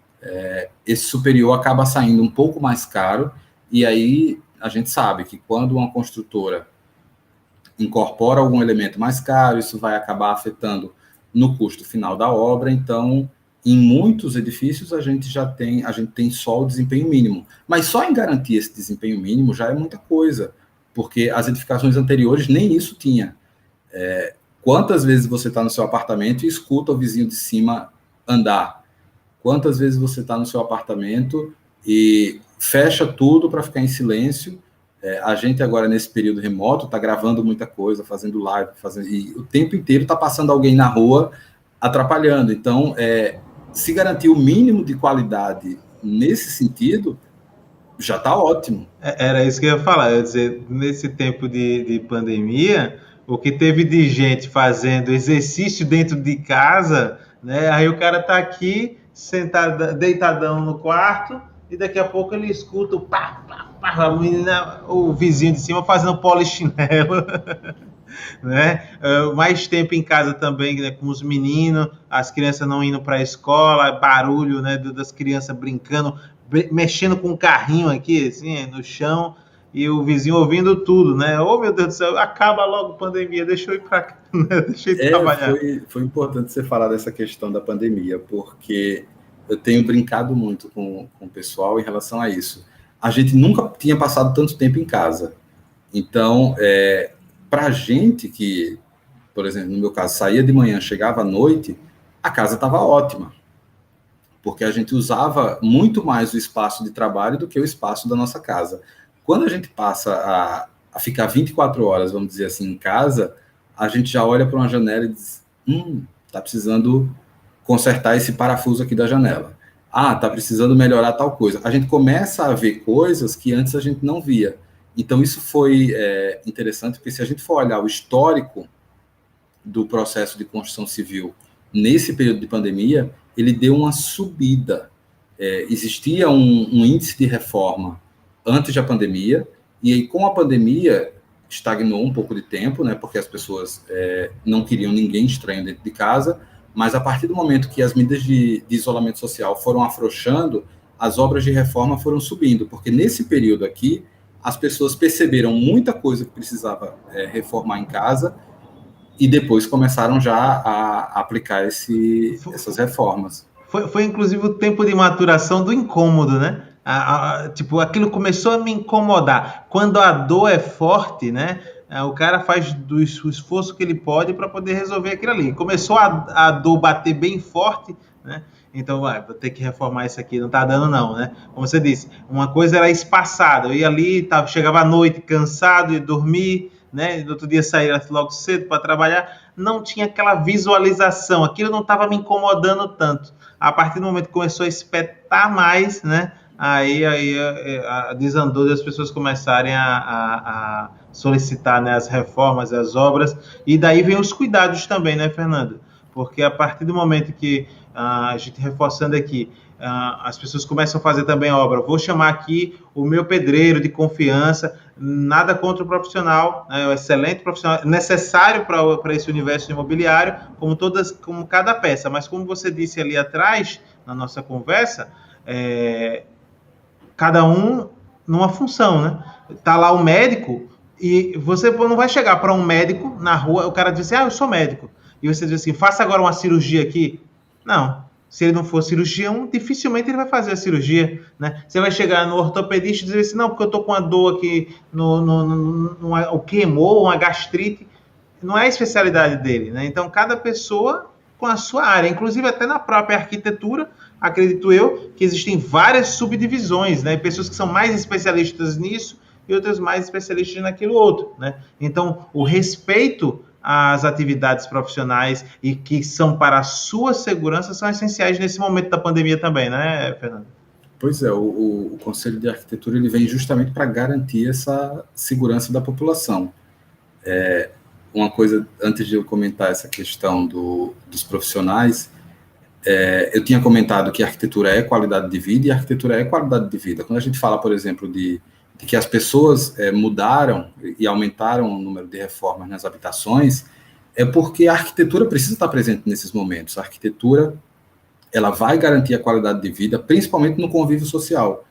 esse superior acaba saindo um pouco mais caro, e aí a gente sabe que quando uma construtora incorpora algum elemento mais caro, isso vai acabar afetando no custo final da obra. Então, em muitos edifícios, a gente tem só o desempenho mínimo. Mas só em garantir esse desempenho mínimo já é muita coisa, porque as edificações anteriores nem isso tinha. Quantas vezes você está no seu apartamento e escuta o vizinho de cima andar? Quantas vezes você está no seu apartamento e fecha tudo para ficar em silêncio? A gente agora, nesse período remoto, está gravando muita coisa, fazendo live, e o tempo inteiro está passando alguém na rua atrapalhando. Então, se garantir o mínimo de qualidade nesse sentido, já está ótimo. Era isso que eu ia falar. Eu ia dizer, nesse tempo de pandemia, o que teve de gente fazendo exercício dentro de casa, né? Aí o cara tá aqui, sentado, deitadão no quarto, e daqui a pouco ele escuta o pá, pá, pá, a menina, o vizinho de cima fazendo polichinelo. Né? Mais tempo em casa também, né, com os meninos, as crianças não indo para a escola, barulho, né, das crianças brincando, mexendo com um carrinho aqui, assim, no chão, e o vizinho ouvindo tudo, né? Oh, meu Deus do céu, acaba logo a pandemia, deixa eu ir para cá, né? Deixa eu ir trabalhar. Foi importante você falar dessa questão da pandemia, porque eu tenho brincado muito com o pessoal em relação a isso. A gente nunca tinha passado tanto tempo em casa. Então, para a gente que, por exemplo, no meu caso, saía de manhã, chegava à noite, a casa estava ótima, porque a gente usava muito mais o espaço de trabalho do que o espaço da nossa casa. Quando a gente passa a ficar 24 horas, vamos dizer assim, em casa, a gente já olha para uma janela e diz, está precisando consertar esse parafuso aqui da janela. Está precisando melhorar tal coisa. A gente começa a ver coisas que antes a gente não via. Então, isso foi interessante, porque se a gente for olhar o histórico do processo de construção civil nesse período de pandemia, ele deu uma subida. Existia um índice de reforma antes da pandemia, e aí com a pandemia estagnou um pouco de tempo, né, porque as pessoas não queriam ninguém estranho dentro de casa, mas a partir do momento que as medidas de isolamento social foram afrouxando, as obras de reforma foram subindo, porque nesse período aqui, as pessoas perceberam muita coisa que precisava reformar em casa e depois começaram já a aplicar essas reformas. Foi inclusive o tempo de maturação do incômodo, né? Tipo, aquilo começou a me incomodar. Quando a dor é forte, né? O cara faz o esforço que ele pode para poder resolver aquilo ali. Começou a dor bater bem forte, né? Então, vou ter que reformar isso aqui, não tá dando não, né? Como você disse, uma coisa era espaçada. Eu ia ali, chegava à noite cansado, ia dormir, né? No outro dia saía logo cedo para trabalhar. Não tinha aquela visualização, aquilo não estava me incomodando tanto. A partir do momento que começou a espetar mais, né? Aí desandou de as pessoas começarem a solicitar, né, as reformas, as obras, e daí vem os cuidados também, né, Fernando? Porque a partir do momento que a gente reforçando aqui, as pessoas começam a fazer também obra. Vou chamar aqui o meu pedreiro de confiança, nada contra o profissional, né, o excelente profissional, necessário para esse universo imobiliário, como cada peça. Mas como você disse ali atrás, na nossa conversa, cada um numa função, né? Tá lá o médico e você não vai chegar para um médico na rua, o cara diz assim, eu sou médico. E você diz assim, faça agora uma cirurgia aqui. Não. Se ele não for cirurgião, dificilmente ele vai fazer a cirurgia, né? Você vai chegar no ortopedista e dizer assim, não, porque eu tô com uma dor aqui, o queimou, uma gastrite. Não é a especialidade dele, né? Então, cada pessoa com a sua área, inclusive até na própria arquitetura, acredito eu, que existem várias subdivisões, né? Pessoas que são mais especialistas nisso e outras mais especialistas naquilo outro, né? Então, o respeito às atividades profissionais e que são para a sua segurança são essenciais nesse momento da pandemia também, né, Fernando? Pois é, o Conselho de Arquitetura ele vem justamente para garantir essa segurança da população. Uma coisa, antes de eu comentar essa questão dos profissionais, eu tinha comentado que a arquitetura é qualidade de vida e a arquitetura é qualidade de vida. Quando a gente fala, por exemplo, de que as pessoas mudaram e aumentaram o número de reformas nas habitações, é porque a arquitetura precisa estar presente nesses momentos. A arquitetura ela vai garantir a qualidade de vida, principalmente no convívio social.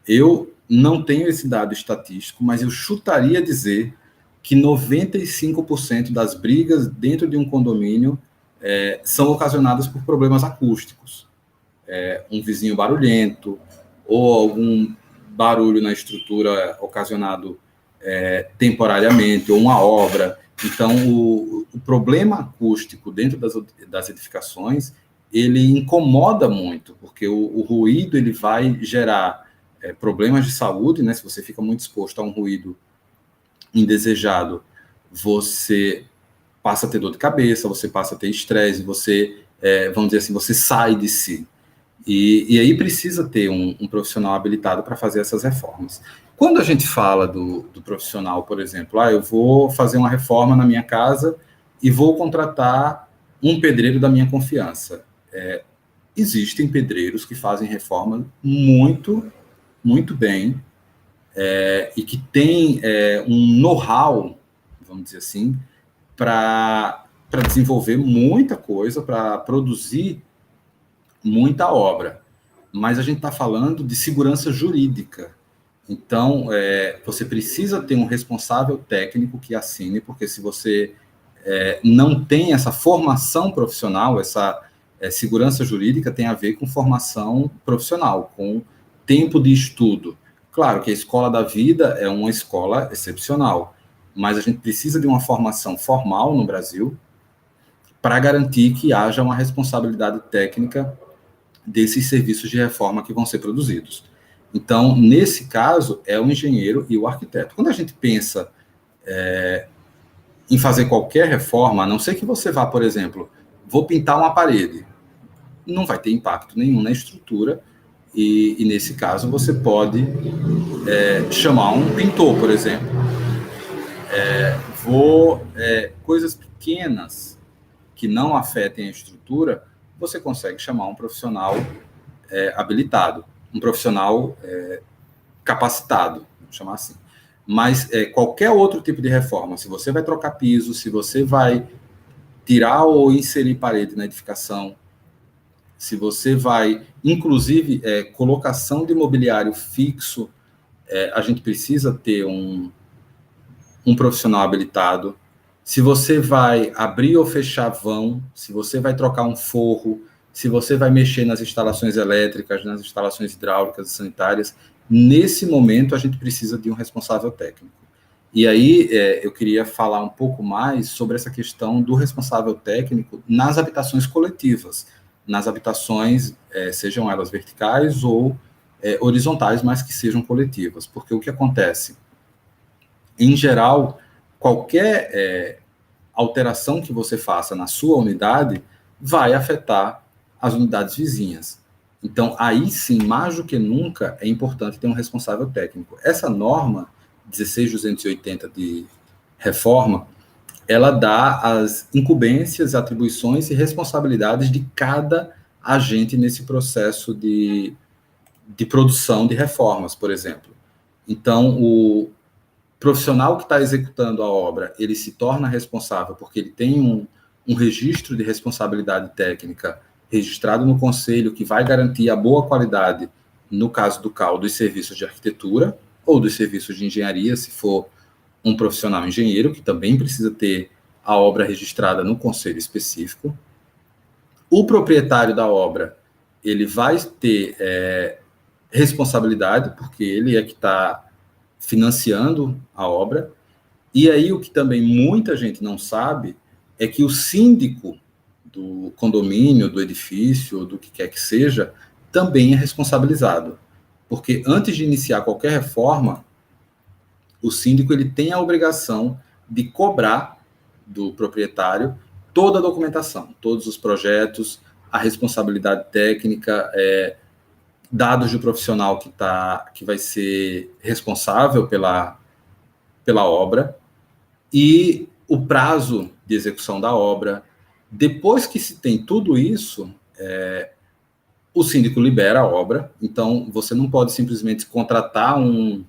Eu não tenho esse dado estatístico, mas eu chutaria dizer que 95% das brigas dentro de um condomínio são ocasionadas por problemas acústicos. Um vizinho barulhento, ou algum barulho na estrutura ocasionado temporariamente, ou uma obra. Então, o problema acústico dentro das edificações, ele incomoda muito, porque o ruído ele vai gerar problemas de saúde, né? Se você fica muito exposto a um ruído indesejado, você passa a ter dor de cabeça, você passa a ter estresse, você, vamos dizer assim, você sai de si. E aí precisa ter um profissional habilitado para fazer essas reformas. Quando a gente fala do profissional, por exemplo, eu vou fazer uma reforma na minha casa e vou contratar um pedreiro da minha confiança. Existem pedreiros que fazem reforma muito, muito bem, e que têm um know-how, vamos dizer assim, para desenvolver muita coisa, para produzir muita obra. Mas a gente está falando de segurança jurídica. Então, você precisa ter um responsável técnico que assine, porque se você não tem essa formação profissional, essa segurança jurídica tem a ver com formação profissional, com tempo de estudo. Claro que a escola da vida é uma escola excepcional, mas a gente precisa de uma formação formal no Brasil para garantir que haja uma responsabilidade técnica desses serviços de reforma que vão ser produzidos. Então, nesse caso, é o engenheiro e o arquiteto. Quando a gente pensa em fazer qualquer reforma, a não ser que você vá, por exemplo, vou pintar uma parede, não vai ter impacto nenhum na estrutura, e nesse caso você pode chamar um pintor, por exemplo. Coisas pequenas que não afetem a estrutura, você consegue chamar um profissional habilitado, um profissional capacitado, vamos chamar assim. Mas qualquer outro tipo de reforma, se você vai trocar piso, se você vai tirar ou inserir parede na edificação, se você vai, inclusive, colocação de mobiliário fixo, a gente precisa ter um profissional habilitado. Se você vai abrir ou fechar vão, se você vai trocar um forro, se você vai mexer nas instalações elétricas, nas instalações hidráulicas e sanitárias, nesse momento a gente precisa de um responsável técnico. E aí eu queria falar um pouco mais sobre essa questão do responsável técnico nas habitações coletivas, nas habitações, sejam elas verticais ou horizontais, mas que sejam coletivas. Porque o que acontece? Em geral, qualquer alteração que você faça na sua unidade vai afetar as unidades vizinhas. Então, aí sim, mais do que nunca, é importante ter um responsável técnico. Essa norma 16280 de reforma, ela dá as incumbências, atribuições e responsabilidades de cada agente nesse processo de produção de reformas, por exemplo. Então, o profissional que está executando a obra, ele se torna responsável porque ele tem um registro de responsabilidade técnica registrado no conselho que vai garantir a boa qualidade, no caso do CAL, dos serviços de arquitetura ou dos serviços de engenharia, se for um profissional engenheiro, que também precisa ter a obra registrada no conselho específico. O proprietário da obra, ele vai ter responsabilidade, porque ele é que está financiando a obra. E aí o que também muita gente não sabe é que o síndico do condomínio, do edifício, do que quer que seja, também é responsabilizado. Porque antes de iniciar qualquer reforma, o síndico ele tem a obrigação de cobrar do proprietário toda a documentação, todos os projetos, a responsabilidade técnica, dados do profissional que vai ser responsável pela obra e o prazo de execução da obra. Depois que se tem tudo isso, o síndico libera a obra. Então, você não pode simplesmente contratar um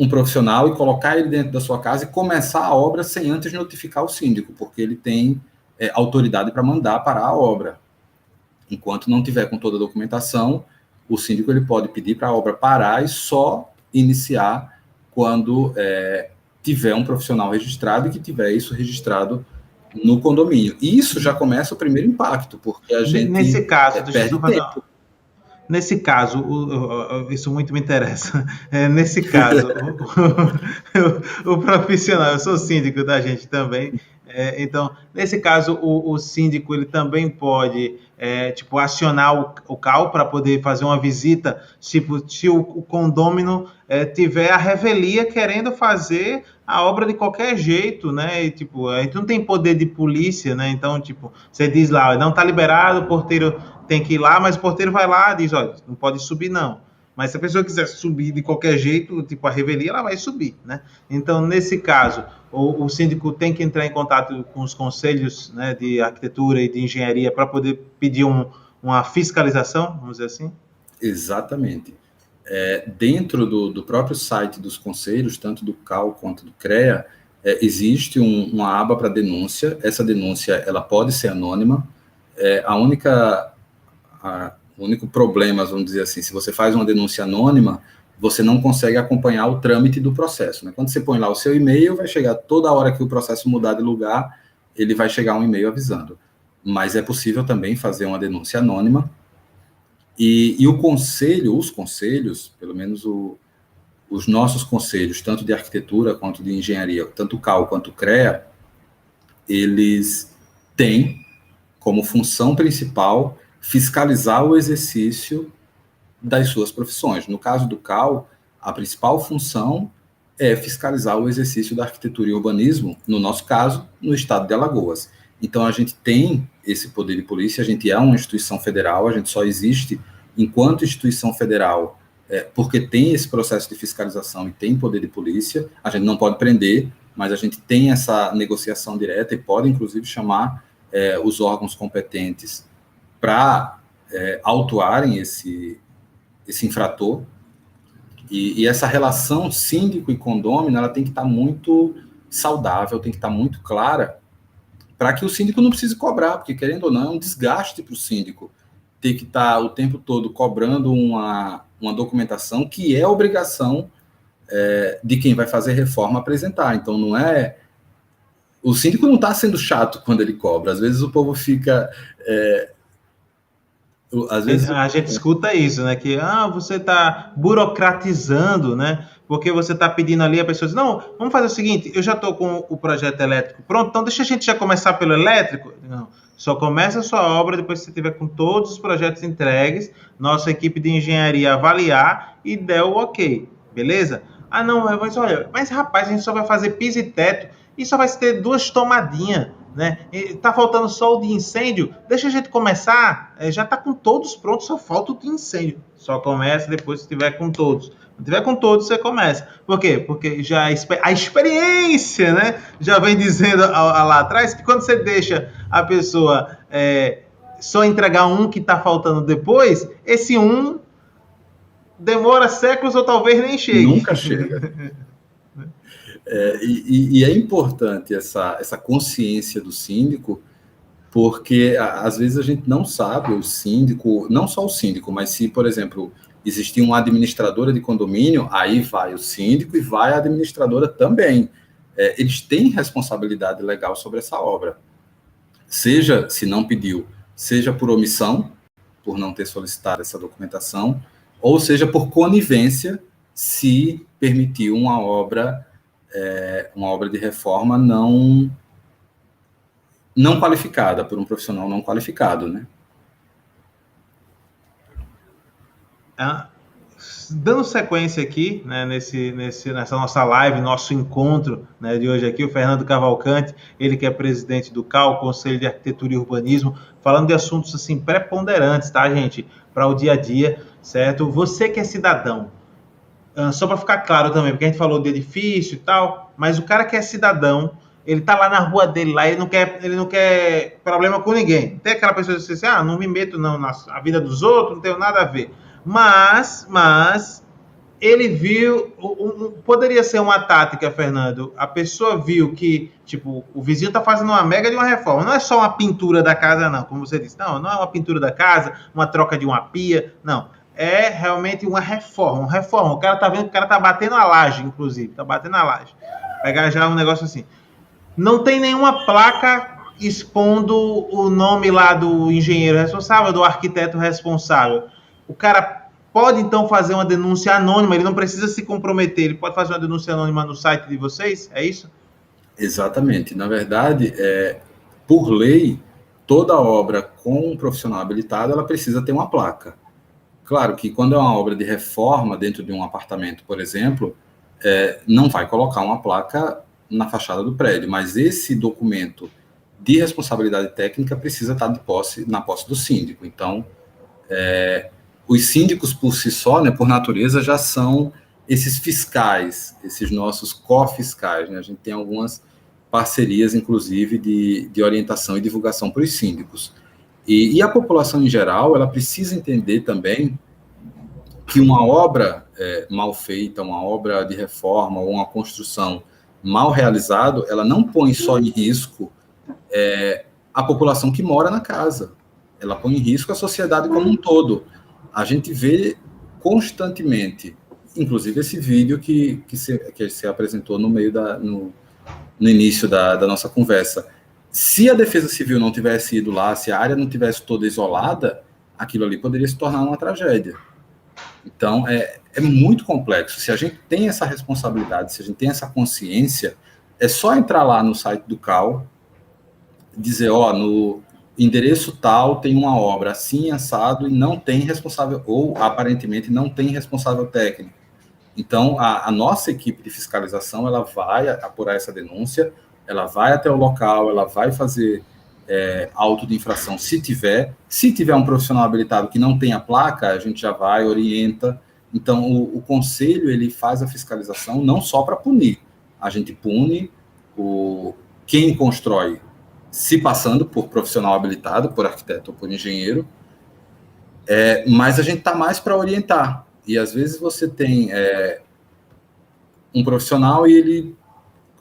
profissional e colocar ele dentro da sua casa e começar a obra sem antes notificar o síndico, porque ele tem autoridade para mandar parar a obra. Enquanto não tiver com toda a documentação, o síndico ele pode pedir para a obra parar e só iniciar quando tiver um profissional registrado e que tiver isso registrado no condomínio. E isso já começa o primeiro impacto, porque a gente nesse caso, perde tempo. Nesse caso, isso muito me interessa. Nesse caso, o profissional, eu sou síndico da gente também. Então, nesse caso, o síndico ele também pode acionar o CAL para poder fazer uma visita, tipo, se o condômino tiver a revelia querendo fazer a obra de qualquer jeito, né? E, tipo, a gente não tem poder de polícia, né? Então, tipo, você diz lá, não está liberado, o porteiro tem que ir lá, mas o porteiro vai lá e diz, olha, não pode subir não. Mas se a pessoa quiser subir de qualquer jeito, tipo a revelia, ela vai subir, né? Então, nesse caso, o síndico tem que entrar em contato com os conselhos, né, de arquitetura e de engenharia para poder pedir uma fiscalização, vamos dizer assim? Exatamente. Dentro do próprio site dos conselhos, tanto do CAL quanto do CREA, existe uma aba para denúncia. Essa denúncia ela pode ser anônima. O único problema, vamos dizer assim, se você faz uma denúncia anônima, você não consegue acompanhar o trâmite do processo, né? Quando você põe lá o seu e-mail, vai chegar toda hora que o processo mudar de lugar, ele vai chegar um e-mail avisando. Mas é possível também fazer uma denúncia anônima. E o conselho, os conselhos, pelo menos os nossos conselhos, tanto de arquitetura quanto de engenharia, tanto o CAL quanto o CREA, eles têm como função principal fiscalizar o exercício das suas profissões. No caso do CAL, a principal função é fiscalizar o exercício da arquitetura e urbanismo, no nosso caso, no estado de Alagoas. Então, a gente tem esse poder de polícia, a gente é uma instituição federal, a gente só existe enquanto instituição federal porque tem esse processo de fiscalização e tem poder de polícia. A gente não pode prender, mas a gente tem essa negociação direta e pode, inclusive, chamar os órgãos competentes para autuarem esse infrator. E essa relação síndico e condômino, ela tem que estar muito saudável, tem que estar muito clara, para que o síndico não precise cobrar, porque, querendo ou não, é um desgaste para o síndico ter que estar o tempo todo cobrando uma documentação que é obrigação de quem vai fazer reforma apresentar. Então, não é... O síndico não está sendo chato quando ele cobra. Às vezes o povo fica... Às vezes... A gente escuta isso, né? Que você está burocratizando, né? Porque você está pedindo ali, a pessoa diz, não, vamos fazer o seguinte, eu já estou com o projeto elétrico pronto, então deixa a gente já começar pelo elétrico. Não, só começa a sua obra depois que você tiver com todos os projetos entregues, nossa equipe de engenharia avaliar e der o ok, beleza? Não, mas olha, mas rapaz, a gente só vai fazer piso e teto e só vai ter 2 tomadinhas, né? E tá faltando só o de incêndio, deixa a gente começar, já tá com todos prontos, só falta o de incêndio, só começa depois que estiver com todos. Não tiver com todos, você começa. Por quê? Porque já a experiência, né, já vem dizendo lá atrás que quando você deixa a pessoa só entregar um que está faltando depois, esse um demora séculos ou talvez nem chegue. Nunca chega. E é importante essa consciência do síndico, porque às vezes a gente não sabe, o síndico, não só o síndico, mas se, por exemplo, existir uma administradora de condomínio, aí vai o síndico e vai a administradora também. Eles têm responsabilidade legal sobre essa obra. Seja, se não pediu, seja por omissão, por não ter solicitado essa documentação, ou seja por conivência, se permitiu uma obra de reforma não qualificada, por um profissional não qualificado, né? Dando sequência aqui, né, nessa nossa live, nosso encontro, né, de hoje aqui, o Fernando Cavalcante, ele que é presidente do CAU, Conselho de Arquitetura e Urbanismo, falando de assuntos assim preponderantes, tá, gente, para o dia a dia, certo? Você que é cidadão, só para ficar claro também, porque a gente falou de edifício e tal, mas o cara que é cidadão, ele tá lá na rua dele, lá, ele não quer problema com ninguém. Tem aquela pessoa que diz assim, não me meto não na vida dos outros, não tenho nada a ver. Mas ele viu, poderia ser uma tática, Fernando, a pessoa viu que, tipo, o vizinho está fazendo uma mega de uma reforma, não é só uma pintura da casa não, como você disse, não é uma pintura da casa, uma troca de uma pia, não, é realmente uma reforma, o cara tá vendo que o cara tá batendo a laje, inclusive, pegar já um negócio assim, não tem nenhuma placa expondo o nome lá do engenheiro responsável, do arquiteto responsável. O cara pode, então, fazer uma denúncia anônima, ele não precisa se comprometer, ele pode fazer uma denúncia anônima no site de vocês, é isso? Exatamente. Na verdade, por lei, toda obra com um profissional habilitado, ela precisa ter uma placa. Claro que quando é uma obra de reforma dentro de um apartamento, por exemplo, não vai colocar uma placa na fachada do prédio, mas esse documento de responsabilidade técnica precisa estar na posse do síndico. Então, os síndicos por si só, né, por natureza, já são esses fiscais, esses nossos cofiscais, né? A gente tem algumas parcerias, inclusive, de orientação e divulgação para os síndicos. E a população em geral, ela precisa entender também que uma obra mal feita, uma obra de reforma ou uma construção mal realizada, ela não põe só em risco a população que mora na casa, ela põe em risco a sociedade como um todo. A gente vê constantemente, inclusive esse vídeo que se apresentou no início da nossa conversa. Se a Defesa Civil não tivesse ido lá, se a área não tivesse toda isolada, aquilo ali poderia se tornar uma tragédia. Então, é muito complexo. Se a gente tem essa responsabilidade, se a gente tem essa consciência, é só entrar lá no site do CAU, dizer, no endereço tal tem uma obra assim, assado, e não tem responsável, ou aparentemente não tem responsável técnico. Então, a nossa equipe de fiscalização, ela vai apurar essa denúncia, ela vai até o local, ela vai fazer auto de infração, se tiver um profissional habilitado que não tem a placa, a gente já vai, orienta. Então, o conselho, ele faz a fiscalização não só para punir, a gente pune quem constrói, se passando por profissional habilitado, por arquiteto ou por engenheiro, mas a gente está mais para orientar. E, às vezes, você tem um profissional e ele...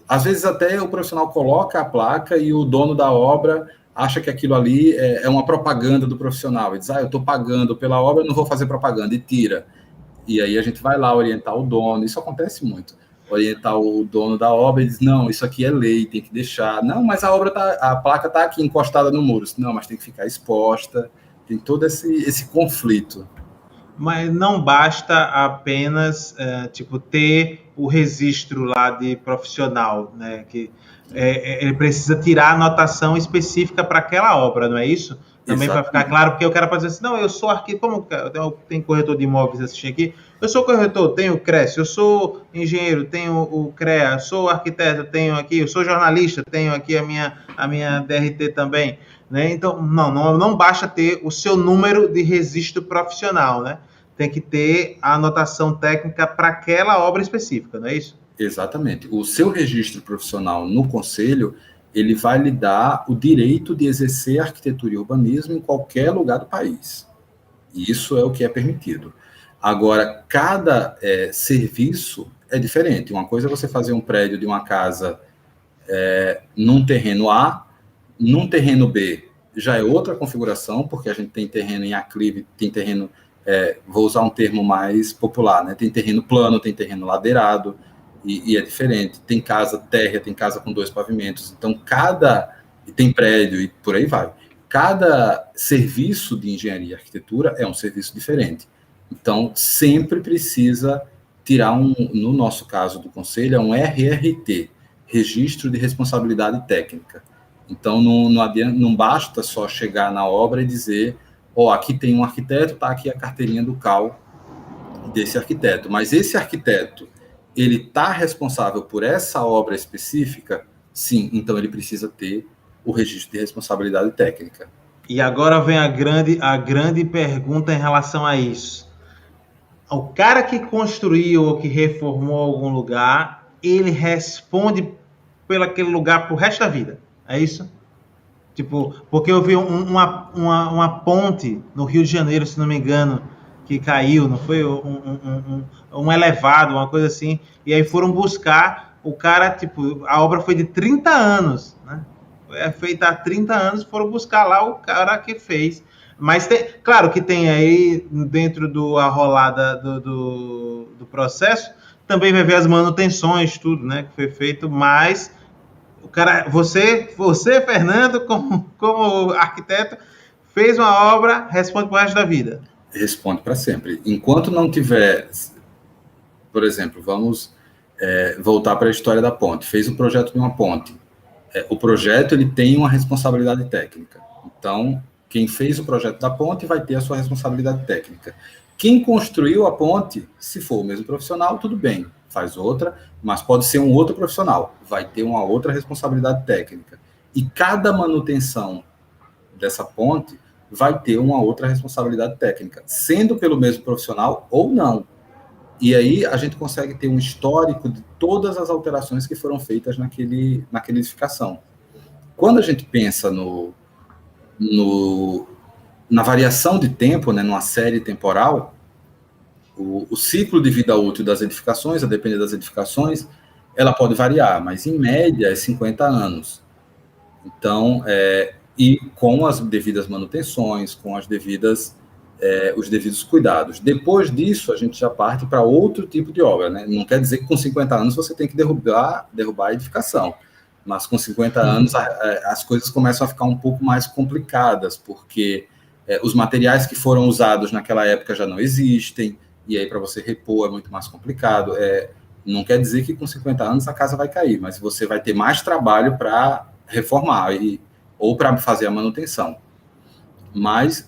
Às vezes, até o profissional coloca a placa e o dono da obra acha que aquilo ali é uma propaganda do profissional. Ele diz, eu estou pagando pela obra, não vou fazer propaganda, e tira. E aí a gente vai lá orientar o dono. Isso acontece muito. Orientar o dono da obra e diz, não, isso aqui é lei, tem que deixar. Não, mas a placa está aqui encostada no muro. Não, mas tem que ficar exposta. Tem todo esse conflito. Mas não basta apenas ter o registro lá de profissional, né? Que ele precisa tirar a anotação específica para aquela obra, não é isso? Também para ficar claro, porque o cara pode dizer assim, não, eu sou arquiteto, como tem corretor de imóveis assistindo aqui, eu sou corretor, tenho o CRES, eu sou engenheiro, tenho o CREA, eu sou arquiteto, tenho aqui, eu sou jornalista, tenho aqui a minha DRT também, né? Então, não basta ter o seu número de registro profissional, né? tem que ter a anotação técnica para aquela obra específica, não é isso? Exatamente. O seu registro profissional no conselho, ele vai lhe dar o direito de exercer arquitetura e urbanismo em qualquer lugar do país. Isso é o que é permitido. Agora, cada serviço é diferente. Uma coisa é você fazer um prédio de uma casa num terreno A, num terreno B já é outra configuração, porque a gente tem terreno em aclive, tem terreno, vou usar um termo mais popular, né? Tem terreno plano, tem terreno ladeirado, e é diferente. Tem casa térrea, tem casa com 2 pavimentos. Então, tem prédio e por aí vai. Cada serviço de engenharia e arquitetura é um serviço diferente. Então, sempre precisa tirar no nosso caso do conselho, é um RRT, Registro de Responsabilidade Técnica. Então, não basta só chegar na obra e dizer, aqui tem um arquiteto, está aqui a carteirinha do CAL desse arquiteto. Mas esse arquiteto, ele está responsável por essa obra específica? Sim, então ele precisa ter o registro de responsabilidade técnica. E agora vem a grande pergunta em relação a isso. O cara que construiu ou que reformou algum lugar, ele responde pelo aquele lugar pro resto da vida. É isso? Tipo, porque eu vi uma ponte no Rio de Janeiro, se não me engano, que caiu, não foi? Um elevado, uma coisa assim. E aí foram buscar o cara, tipo, a obra foi de 30 anos, né? Foi feita há 30 anos, foram buscar lá o cara que fez. Mas claro que tem aí, dentro da rolada do processo, também vai ver as manutenções, tudo, né, que foi feito, mas o cara, você Fernando, como arquiteto, fez uma obra, responde pro resto da vida. Responde para sempre. Enquanto não tiver, por exemplo, vamos voltar para a história da ponte. Fez o projeto de uma ponte. O projeto ele tem uma responsabilidade técnica. Então, quem fez o projeto da ponte vai ter a sua responsabilidade técnica. Quem construiu a ponte, se for o mesmo profissional, tudo bem, faz outra, mas pode ser um outro profissional, vai ter uma outra responsabilidade técnica. E cada manutenção dessa ponte vai ter uma outra responsabilidade técnica, sendo pelo mesmo profissional ou não. E aí a gente consegue ter um histórico de todas as alterações que foram feitas naquela edificação. Quando a gente pensa na variação de tempo, né, numa série temporal, o ciclo de vida útil das edificações, a depender das edificações, ela pode variar, mas em média é 50 anos. Então, e com as devidas manutenções, com os devidos cuidados. Depois disso, a gente já parte para outro tipo de obra, né? Não quer dizer que com 50 anos você tem que derrubar a edificação, mas com 50 anos as coisas começam a ficar um pouco mais complicadas, porque os materiais que foram usados naquela época já não existem, e aí para você repor é muito mais complicado. Não quer dizer que com 50 anos a casa vai cair, mas você vai ter mais trabalho para reformar ou para fazer a manutenção. Mas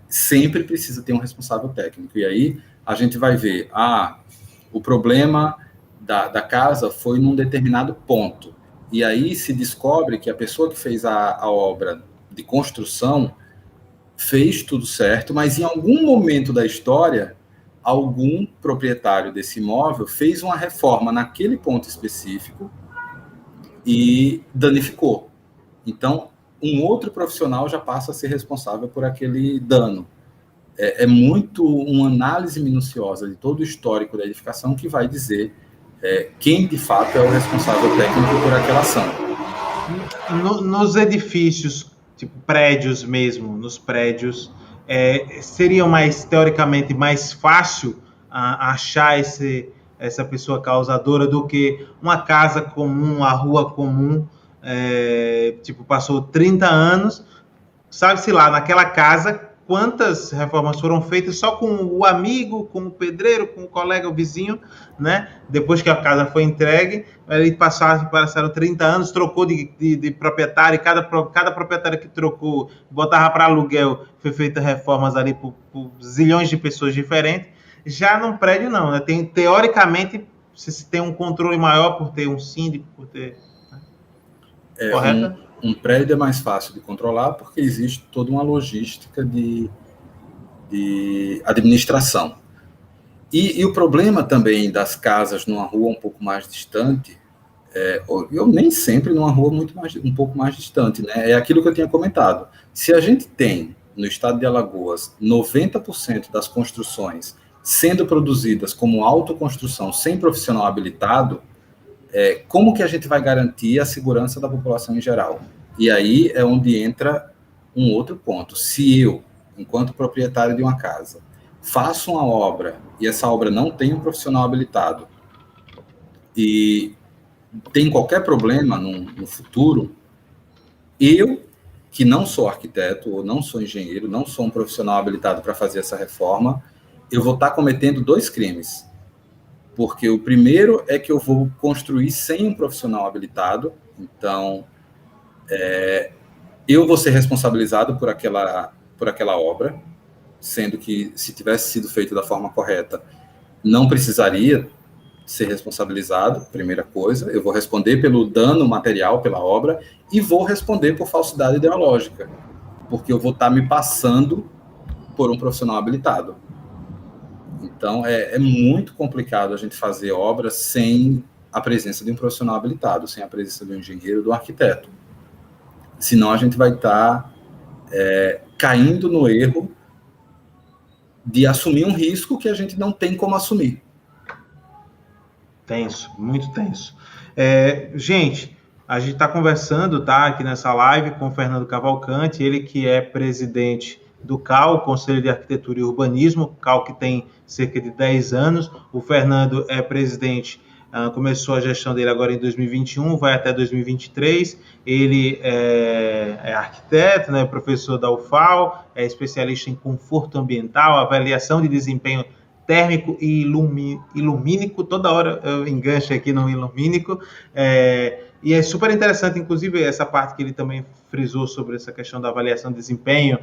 sempre precisa ter um responsável técnico. E aí a gente vai ver, o problema da casa foi num determinado ponto. E aí se descobre que a pessoa que fez a obra de construção fez tudo certo, mas em algum momento da história, algum proprietário desse imóvel fez uma reforma naquele ponto específico e danificou. Então, um outro profissional já passa a ser responsável por aquele dano. É muito uma análise minuciosa de todo o histórico da edificação que vai dizer quem, de fato, é o responsável técnico por aquela ação. Nos edifícios, tipo prédios mesmo, nos prédios, seria teoricamente, mais fácil achar essa pessoa causadora do que uma casa comum, uma rua comum, tipo, passou 30 anos, sabe-se lá, naquela casa, quantas reformas foram feitas só com o amigo, com o pedreiro, com o colega, o vizinho, né? Depois que a casa foi entregue, ele passaram 30 anos, trocou de proprietário, e cada proprietário que trocou, botava para aluguel, foi feita reformas ali por zilhões de pessoas diferentes. Já num prédio não, né? Teoricamente, se tem um controle maior por ter um síndico, por ter... Um prédio é mais fácil de controlar porque existe toda uma logística de de administração. E o problema também das casas numa rua um pouco mais distante, eu nem sempre numa rua um pouco mais distante, né? É aquilo que eu tinha comentado. Se a gente tem, no estado de Alagoas, 90% das construções sendo produzidas como autoconstrução sem profissional habilitado, como que a gente vai garantir a segurança da população em geral? E aí é onde entra um outro ponto. Se eu, enquanto proprietário de uma casa, faço uma obra e essa obra não tem um profissional habilitado e tem qualquer problema no futuro, eu, que não sou arquiteto ou não sou engenheiro, não sou um profissional habilitado para fazer essa reforma, eu vou estar cometendo 2 crimes. Porque o primeiro é que eu vou construir sem um profissional habilitado, então eu vou ser responsabilizado por aquela obra, sendo que se tivesse sido feito da forma correta, não precisaria ser responsabilizado, primeira coisa. Eu vou responder pelo dano material pela obra e vou responder por falsidade ideológica, porque eu vou estar me passando por um profissional habilitado. Então, é muito complicado a gente fazer obras sem a presença de um profissional habilitado, sem a presença de um engenheiro, do arquiteto. Senão, a gente vai estar caindo no erro de assumir um risco que a gente não tem como assumir. Tenso, muito tenso. Gente, a gente está conversando, tá, aqui nessa live com o Fernando Cavalcante, ele que é presidente do CAU, Conselho de Arquitetura e Urbanismo, CAU que tem cerca de 10 anos. O Fernando é presidente, começou a gestão dele agora em 2021, vai até 2023. Ele é arquiteto, né, professor da UFAL, é especialista em conforto ambiental, avaliação de desempenho térmico e ilumínico, toda hora eu engancho aqui no ilumínico, e é super interessante, inclusive, essa parte que ele também frisou sobre essa questão da avaliação de desempenho,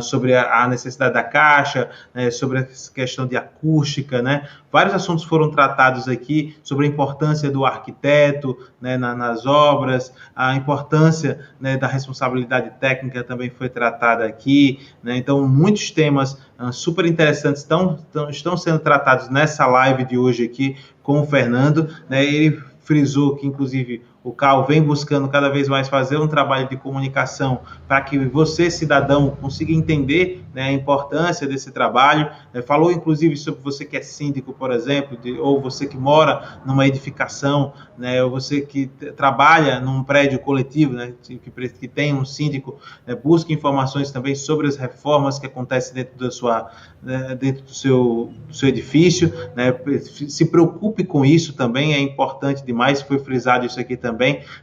sobre a necessidade da caixa, sobre a questão de acústica, né? Vários assuntos foram tratados aqui sobre a importância do arquiteto, né, nas obras, a importância, né, da responsabilidade técnica também foi tratada aqui, né? Então, muitos temas super interessantes estão sendo tratados nessa live de hoje aqui com o Fernando, né? Ele frisou que, inclusive, o CAU vem buscando cada vez mais fazer um trabalho de comunicação para que você, cidadão, consiga entender, né, a importância desse trabalho. Falou, inclusive, sobre você que é síndico, por exemplo, ou você que mora numa edificação, né, ou você que trabalha num prédio coletivo, né, que tem um síndico, né, busque informações também sobre as reformas que acontecem dentro do seu edifício, né, se preocupe com isso também, é importante demais, foi frisado isso aqui também,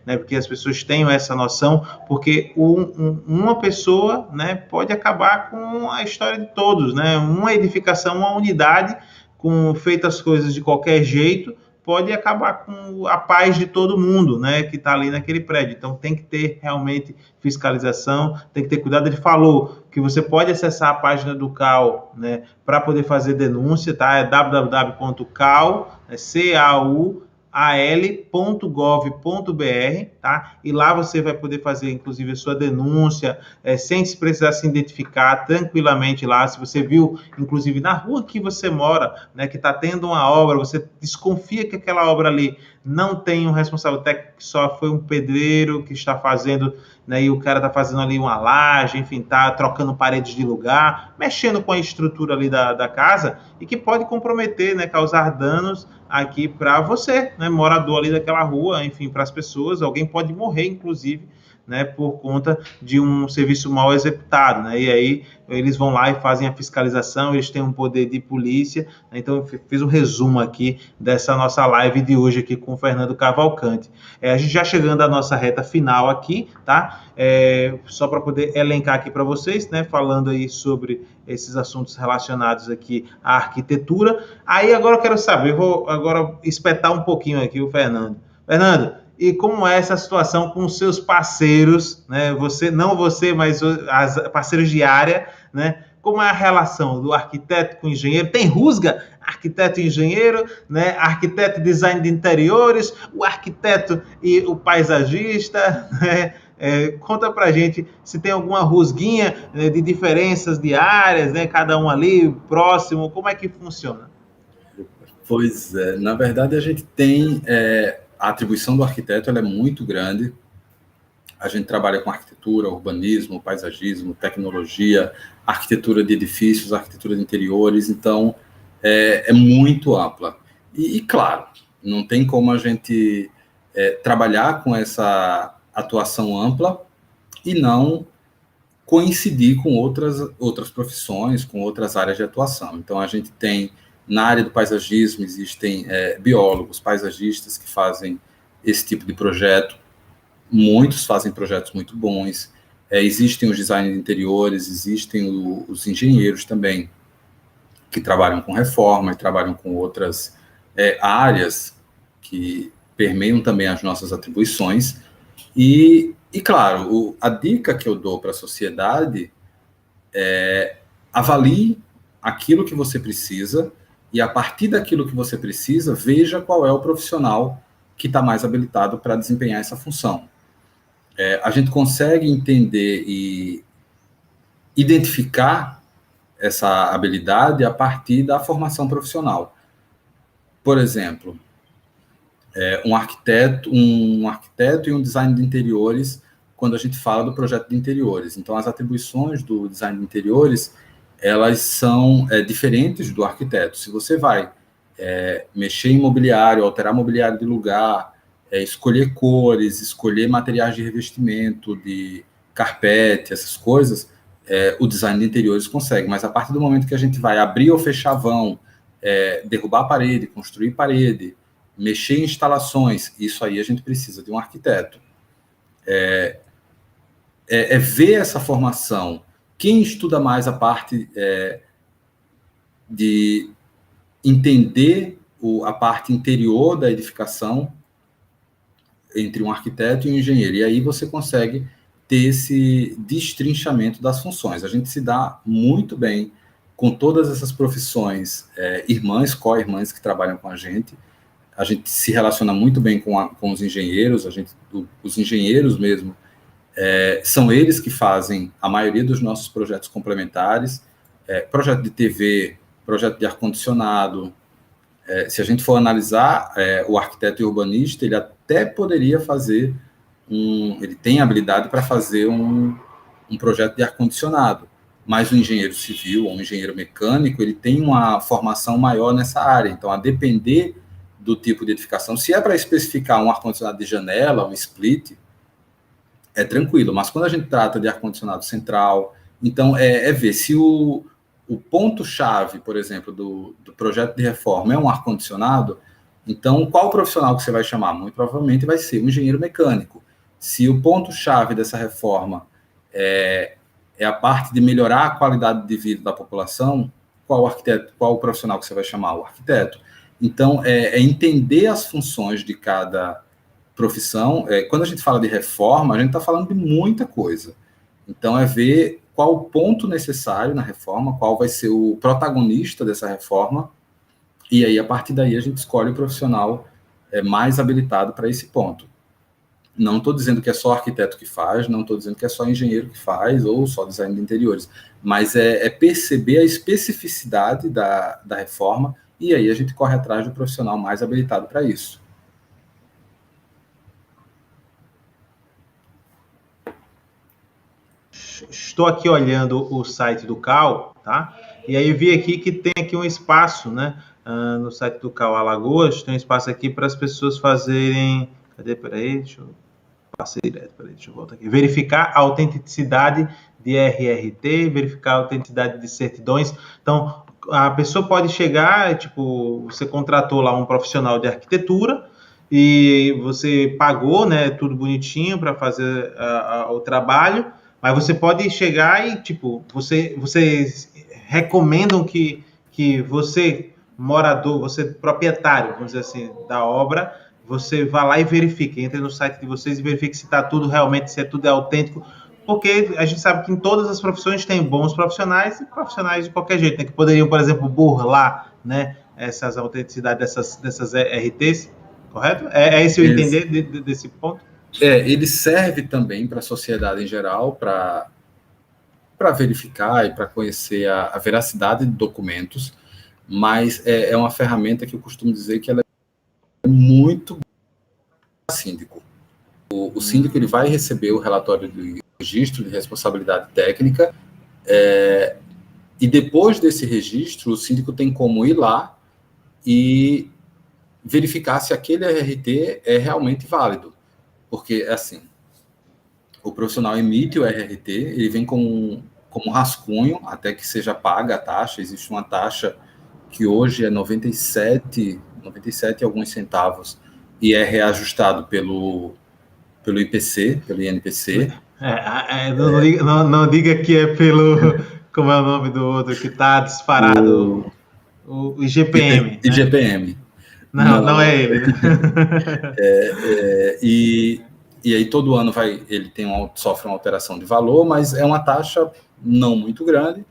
né, porque as pessoas tenham essa noção, porque uma pessoa, né, pode acabar com a história de todos, né, uma edificação, uma unidade, feitas as coisas de qualquer jeito, pode acabar com a paz de todo mundo, né, que está ali naquele prédio. Então, tem que ter realmente fiscalização, tem que ter cuidado. Ele falou que você pode acessar a página do CAU, né, para poder fazer denúncia, tá? É www.caul.gov.br, tá? E lá você vai poder fazer, inclusive, a sua denúncia, sem precisar se identificar, tranquilamente lá. Se você viu, inclusive, na rua que você mora, né, que está tendo uma obra, você desconfia que aquela obra ali não tem um responsável técnico, que só foi um pedreiro que está fazendo, né, e o cara está fazendo ali uma laje, enfim, está trocando paredes de lugar, mexendo com a estrutura ali da casa, e que pode comprometer, né, causar danos aqui para você, né, morador ali daquela rua, enfim, para as pessoas. Alguém pode morrer, inclusive, né, por conta de um serviço mal executado, né? E aí eles vão lá e fazem a fiscalização, eles têm um poder de polícia, né? Então eu fiz um resumo aqui dessa nossa live de hoje aqui com o Fernando Cavalcante. A gente já chegando à nossa reta final aqui, tá? Só para poder elencar aqui para vocês, né, falando aí sobre esses assuntos relacionados aqui à arquitetura. Aí agora eu quero saber, eu vou agora espetar um pouquinho aqui o Fernando. Fernando, e como é essa situação com os seus parceiros, né? Mas os parceiros de área, né? como é a relação do arquiteto com o engenheiro? Tem rusga? Arquiteto e engenheiro, né? Arquiteto e design de interiores, o arquiteto e o paisagista, né? Conta pra gente se tem alguma rusguinha, né, de diferenças de áreas, né? Cada um ali próximo, como é que funciona? Pois é, na verdade a gente tem a atribuição do arquiteto, ela é muito grande. A gente trabalha com arquitetura, urbanismo, paisagismo, tecnologia, arquitetura de edifícios, arquitetura de interiores, então é muito ampla. E, claro, não tem como a gente trabalhar com essa atuação ampla e não coincidir com outras profissões, com outras áreas de atuação. Então, a gente tem, na área do paisagismo, existem biólogos, paisagistas que fazem esse tipo de projeto. Muitos fazem projetos muito bons. Existem os designers de interiores, existem os engenheiros também, que trabalham com reforma e trabalham com outras áreas que permeiam também as nossas atribuições. E claro, a dica que eu dou para a sociedade é avalie aquilo que você precisa e, a partir daquilo que você precisa, veja qual é o profissional que está mais habilitado para desempenhar essa função. A gente consegue entender e identificar essa habilidade a partir da formação profissional. Por exemplo, um arquiteto e um design de interiores, quando a gente fala do projeto de interiores. Então, as atribuições do design de interiores, elas são diferentes do arquiteto. Se você vai mexer em mobiliário, alterar mobiliário de lugar, escolher cores, escolher materiais de revestimento, de carpete, essas coisas, o design de interiores consegue. Mas a partir do momento que a gente vai abrir ou fechar vão, derrubar a parede, construir parede, mexer em instalações, isso aí a gente precisa de um arquiteto. Ver essa formação. Quem estuda mais a parte de entender a parte interior da edificação entre um arquiteto e um engenheiro. E aí você consegue ter esse destrinchamento das funções. A gente se dá muito bem com todas essas profissões irmãs, co-irmãs que trabalham com a gente se relaciona muito bem com os engenheiros, os engenheiros mesmo, são eles que fazem a maioria dos nossos projetos complementares, projeto de TV, projeto de ar-condicionado. Se a gente for analisar, o arquiteto e urbanista, ele até poderia fazer ele tem habilidade para fazer um projeto de ar-condicionado, mas o engenheiro civil ou o engenheiro mecânico, ele tem uma formação maior nessa área. Então, a depender do tipo de edificação, se é para especificar um ar-condicionado de janela, um split, é tranquilo, mas quando a gente trata de ar-condicionado central, então ver se o ponto-chave, por exemplo, do projeto de reforma é um ar-condicionado, então qual profissional que você vai chamar? Muito provavelmente vai ser um engenheiro mecânico. Se o ponto-chave dessa reforma é a parte de melhorar a qualidade de vida da população, qual profissional que você vai chamar? O arquiteto. Então, entender as funções de cada profissão. Quando a gente fala de reforma, a gente está falando de muita coisa. Então, ver qual o ponto necessário na reforma, qual vai ser o protagonista dessa reforma, e aí, a partir daí, a gente escolhe o profissional mais habilitado para esse ponto. Não estou dizendo que é só arquiteto que faz, não estou dizendo que é só engenheiro que faz, ou só design de interiores, mas perceber a especificidade da reforma, e aí a gente corre atrás do profissional mais habilitado para isso. Estou aqui olhando o site do CAL, tá? E aí vi aqui que tem aqui um espaço, né? No site do CAL Alagoas, tem um espaço aqui para as pessoas fazerem... Cadê? Peraí, deixa eu... Passei direto, peraí, deixa eu voltar aqui. Verificar a autenticidade de RRT, verificar a autenticidade de certidões. Então, a pessoa pode chegar, tipo, você contratou lá um profissional de arquitetura e você pagou, né, tudo bonitinho para fazer o trabalho, mas você pode chegar e, tipo, vocês recomendam que você, morador, você proprietário, vamos dizer assim, da obra, você vá lá e verifique, entre no site de vocês e verifique se está tudo realmente, se tudo é autêntico, porque a gente sabe que em todas as profissões tem bons profissionais e profissionais de qualquer jeito, né, que poderiam, por exemplo, burlar, né, essas autenticidades dessas RTs, correto? É esse o entender desse ponto? Ele serve também para a sociedade em geral, para verificar e para conhecer a veracidade de documentos, mas é uma ferramenta que eu costumo dizer que ela é muito síndico. O síndico ele vai receber o relatório de registro de responsabilidade técnica, e depois desse registro, o síndico tem como ir lá e verificar se aquele RRT é realmente válido. Porque, assim, o profissional emite o RRT, ele vem como rascunho, até que seja paga a taxa. Existe uma taxa que hoje é 97 e alguns centavos, e é reajustado pelo IPC, pelo INPC. Não diga que é pelo... Como é o nome do outro que está disparado? O IGPM. IGPM. Né? Não é ele. Né? E aí todo ano ele sofre uma alteração de valor, mas é uma taxa não muito grande,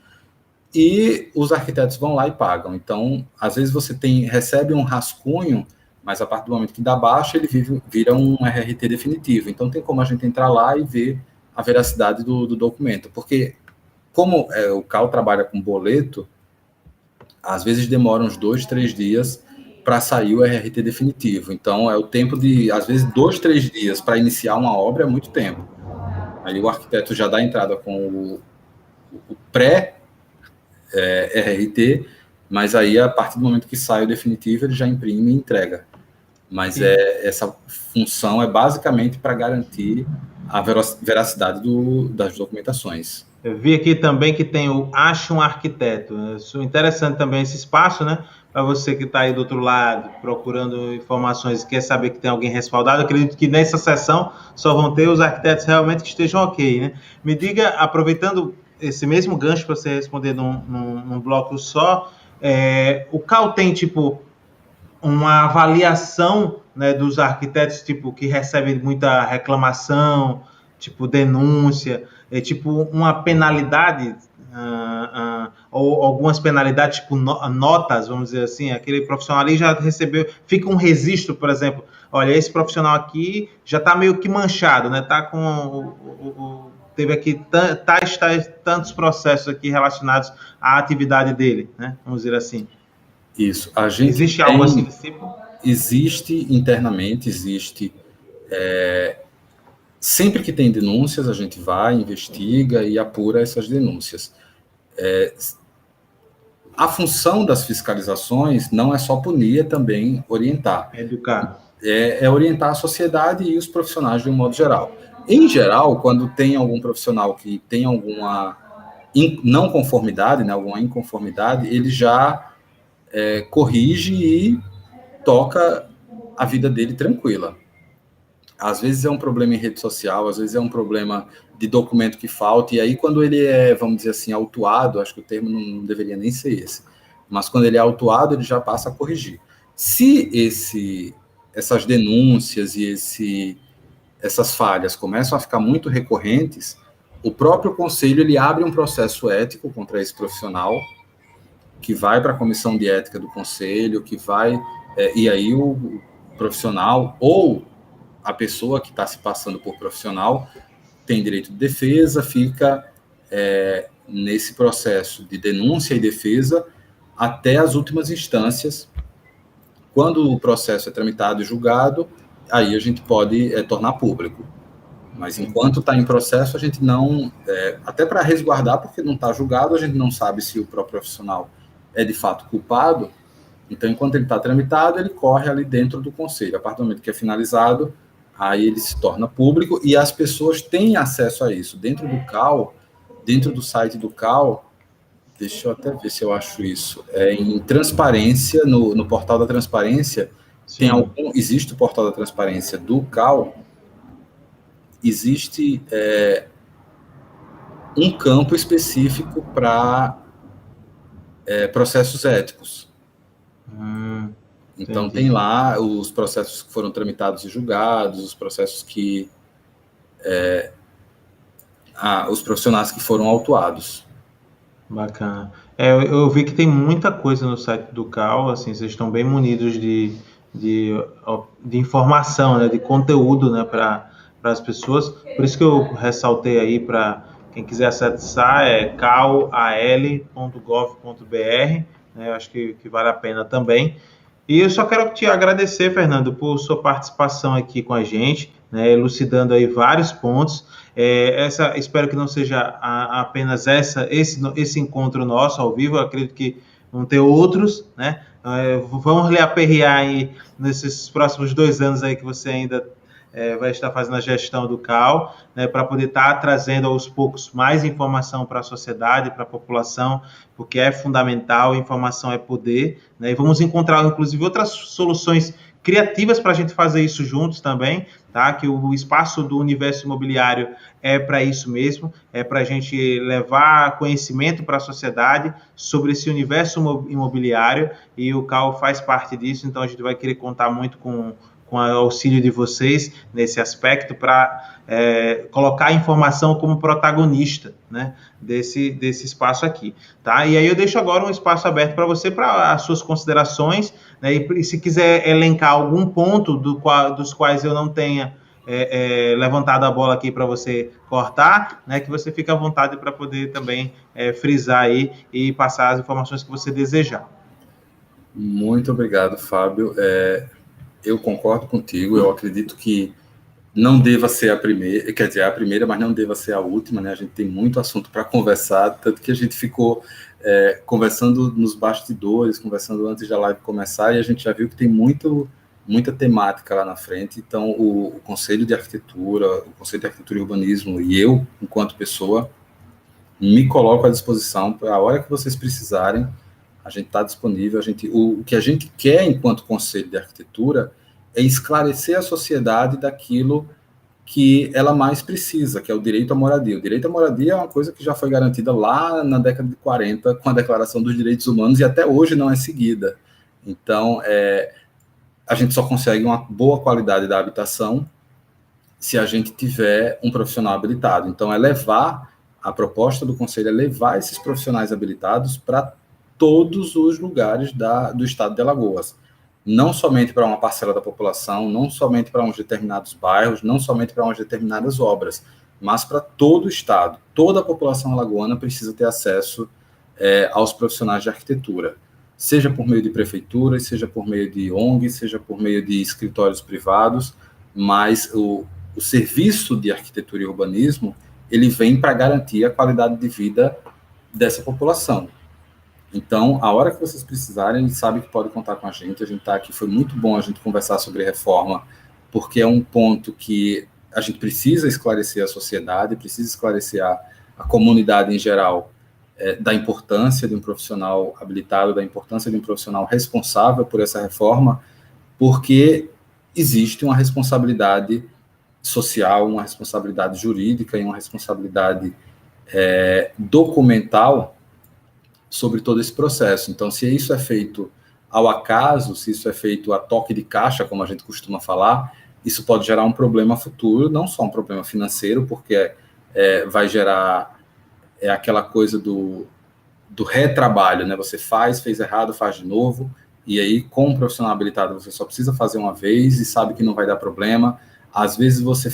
e os arquitetos vão lá e pagam. Então, às vezes você recebe um rascunho, mas a partir do momento que dá baixa, ele vira um RRT definitivo. Então, tem como a gente entrar lá e ver a veracidade do documento. Porque, como o CAL trabalha com boleto, às vezes demora uns 2, 3 dias para sair o RRT definitivo. Então, é o tempo de, às vezes, 2, 3 dias para iniciar uma obra é muito tempo. Aí o arquiteto já dá a entrada com o pré-RRT, mas aí, a partir do momento que sai o definitivo, ele já imprime e entrega. Mas essa função é basicamente para garantir a veracidade das documentações. Eu vi aqui também que tem o Ache um Arquiteto. Isso é interessante também esse espaço, né? Para você que está aí do outro lado, procurando informações e quer saber que tem alguém respaldado. Eu acredito que nessa sessão só vão ter os arquitetos realmente que estejam ok, né? Me diga, aproveitando esse mesmo gancho para você responder num bloco só, o CAL tem, tipo, uma avaliação, né, dos arquitetos, tipo, que recebem muita reclamação, tipo, denúncia, tipo, uma penalidade, ou algumas penalidades, tipo, notas, vamos dizer assim, aquele profissional ali já recebeu, fica um registro, por exemplo, olha, esse profissional aqui já está meio que manchado, né, tá com teve aqui tantos processos aqui relacionados à atividade dele, né, vamos dizer assim. Isso. Existe algo assim desse tipo? Existe internamente, sempre que tem denúncias, a gente vai, investiga e apura essas denúncias. A função das fiscalizações não é só punir, é também orientar. Educar. É orientar a sociedade e os profissionais de um modo geral. Em geral, quando tem algum profissional que tem alguma não conformidade, né, alguma inconformidade, ele já corrige e toca a vida dele tranquila. Às vezes é um problema em rede social, às vezes é um problema de documento que falta, e aí quando ele é, vamos dizer assim, autuado, acho que o termo não deveria nem ser esse, mas quando ele é autuado, ele já passa a corrigir. Se essas denúncias e essas falhas começam a ficar muito recorrentes, o próprio conselho ele abre um processo ético contra esse profissional, que vai para a comissão de ética do conselho, que vai... e aí o profissional ou a pessoa que está se passando por profissional tem direito de defesa, fica nesse processo de denúncia e defesa até as últimas instâncias. Quando o processo é tramitado e julgado, aí a gente pode tornar público. Mas enquanto está em processo, a gente não... até para resguardar, porque não está julgado, a gente não sabe se o próprio profissional é de fato culpado. Então, enquanto ele está tramitado, ele corre ali dentro do conselho. A partir do momento que é finalizado, aí ele se torna público e as pessoas têm acesso a isso. Dentro do CAL, dentro do site do CAL, deixa eu até ver se eu acho isso, em transparência, no portal da transparência, existe o portal da transparência do CAL, existe um campo específico para processos éticos. Então, tem lá os processos que foram tramitados e julgados, os processos que os profissionais que foram autuados. Bacana. Eu vi que tem muita coisa no site do CAL, assim, vocês estão bem munidos de informação, né, de conteúdo, né, para as pessoas. Por isso que eu ressaltei aí para quem quiser acessar, cal.gov.br, né, eu acho que vale a pena também. E eu só quero te agradecer, Fernando, por sua participação aqui com a gente, né, elucidando aí vários pontos. Espero que não seja apenas esse encontro nosso ao vivo, eu acredito que vão ter outros, né? Vamos lhe aperrear aí nesses próximos 2 anos aí que você ainda vai estar fazendo a gestão do CAL, né, para poder estar trazendo aos poucos mais informação para a sociedade, para a população, porque é fundamental, informação é poder, né, e vamos encontrar, inclusive, outras soluções criativas para a gente fazer isso juntos também, tá? Que o espaço do universo imobiliário é para isso mesmo, é para a gente levar conhecimento para a sociedade sobre esse universo imobiliário, e o CAL faz parte disso, então a gente vai querer contar muito com o auxílio de vocês nesse aspecto para colocar a informação como protagonista, né, desse espaço aqui, tá? E aí eu deixo agora um espaço aberto para você, para as suas considerações, né, e se quiser elencar algum ponto dos quais eu não tenha levantado a bola aqui para você cortar, né, que você fique à vontade para poder também frisar aí e passar as informações que você desejar. Muito obrigado, Fábio. Eu concordo contigo, eu acredito que não deva ser a primeira, quer dizer, a primeira, mas não deva ser a última, né? A gente tem muito assunto para conversar, tanto que a gente ficou conversando nos bastidores, conversando antes da live começar, e a gente já viu que tem muita temática lá na frente. Então, o Conselho de Arquitetura, o Conselho de Arquitetura e Urbanismo, e eu, enquanto pessoa, me coloco à disposição para a hora que vocês precisarem. A gente está disponível. O que a gente quer, enquanto Conselho de Arquitetura, é esclarecer a sociedade daquilo que ela mais precisa, que é o direito à moradia. O direito à moradia é uma coisa que já foi garantida lá na década de 40, com a Declaração dos Direitos Humanos, e até hoje não é seguida. Então, a gente só consegue uma boa qualidade da habitação se a gente tiver um profissional habilitado. Então, a proposta do Conselho é levar esses profissionais habilitados para todos os lugares do estado de Alagoas. Não somente para uma parcela da população, não somente para uns determinados bairros, não somente para umas determinadas obras, mas para todo o estado. Toda a população alagoana precisa ter acesso aos profissionais de arquitetura, seja por meio de prefeituras, seja por meio de ONGs, seja por meio de escritórios privados, mas o serviço de arquitetura e urbanismo, ele vem para garantir a qualidade de vida dessa população. Então, a hora que vocês precisarem, sabe que pode contar com a gente está aqui. Foi muito bom a gente conversar sobre reforma, porque é um ponto que a gente precisa esclarecer a sociedade, precisa esclarecer a comunidade em geral, da importância de um profissional habilitado, da importância de um profissional responsável por essa reforma, porque existe uma responsabilidade social, uma responsabilidade jurídica e uma responsabilidade documental sobre todo esse processo. Então, se isso é feito ao acaso, se isso é feito a toque de caixa, como a gente costuma falar, isso pode gerar um problema futuro, não só um problema financeiro, porque vai gerar aquela coisa do retrabalho, né? Você fez errado, faz de novo, e aí, com um profissional habilitado, você só precisa fazer uma vez e sabe que não vai dar problema. Às vezes você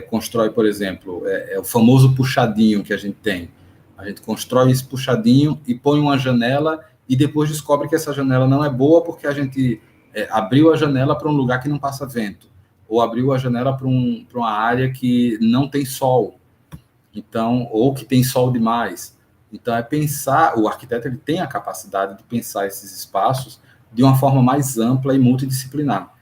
constrói, por exemplo, o famoso puxadinho que a gente tem. A gente constrói esse puxadinho e põe uma janela e depois descobre que essa janela não é boa porque a gente abriu a janela para um lugar que não passa vento, ou abriu a janela para uma área que não tem sol, então, ou que tem sol demais. Então, o arquiteto ele tem a capacidade de pensar esses espaços de uma forma mais ampla e multidisciplinar.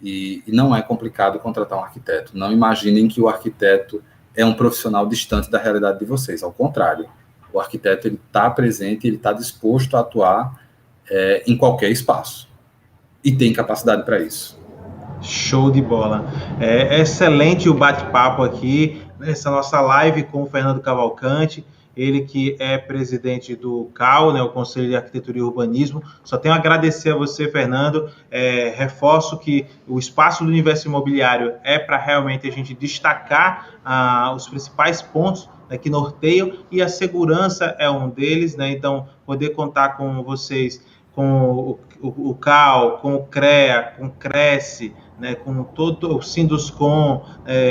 E não é complicado contratar um arquiteto. Não imaginem que o arquiteto é um profissional distante da realidade de vocês, ao contrário. O arquiteto está presente, ele está disposto a atuar em qualquer espaço. E tem capacidade para isso. Show de bola. Excelente o bate-papo aqui, nessa nossa live com o Fernando Cavalcante. ele que é presidente do CAU, né, o Conselho de Arquitetura e Urbanismo. Só tenho a agradecer a você, Fernando. Reforço que o espaço do Universo Imobiliário é para realmente a gente destacar os principais pontos, né, que norteiam, e a segurança é um deles, né? Então, poder contar com vocês, com o CAU, com o CREA, com o Cresce, né, com todo o Sinduscom,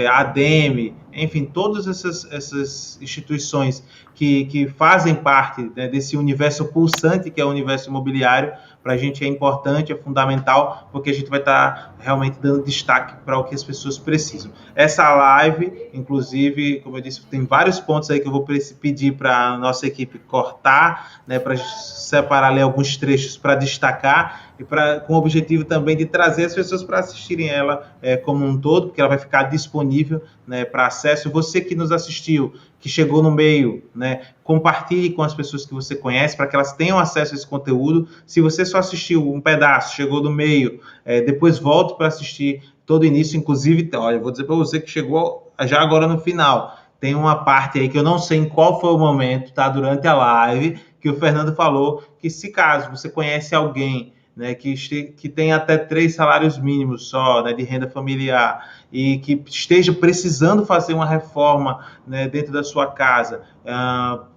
a ADEME, enfim, todas essas instituições que fazem parte, né, desse universo pulsante que é o universo imobiliário, para a gente é importante, é fundamental, porque a gente vai estar realmente dando destaque para o que as pessoas precisam. Essa live, inclusive, como eu disse, tem vários pontos aí que eu vou pedir para a nossa equipe cortar, né, para separar ali alguns trechos para destacar, e com o objetivo também de trazer as pessoas para assistirem ela como um todo, porque ela vai ficar disponível, né, para acesso. Você que nos assistiu, que chegou no meio, né, compartilhe com as pessoas que você conhece, para que elas tenham acesso a esse conteúdo. Se você só assistiu um pedaço, chegou no meio, depois volte para assistir todo o início. Inclusive, olha, eu vou dizer para você que chegou já agora no final, tem uma parte aí que eu não sei em qual foi o momento, tá, durante a live, que o Fernando falou que, se caso você conhece alguém, né, que tem até 3 salários mínimos só, né, de renda familiar, e que esteja precisando fazer uma reforma, né, dentro da sua casa,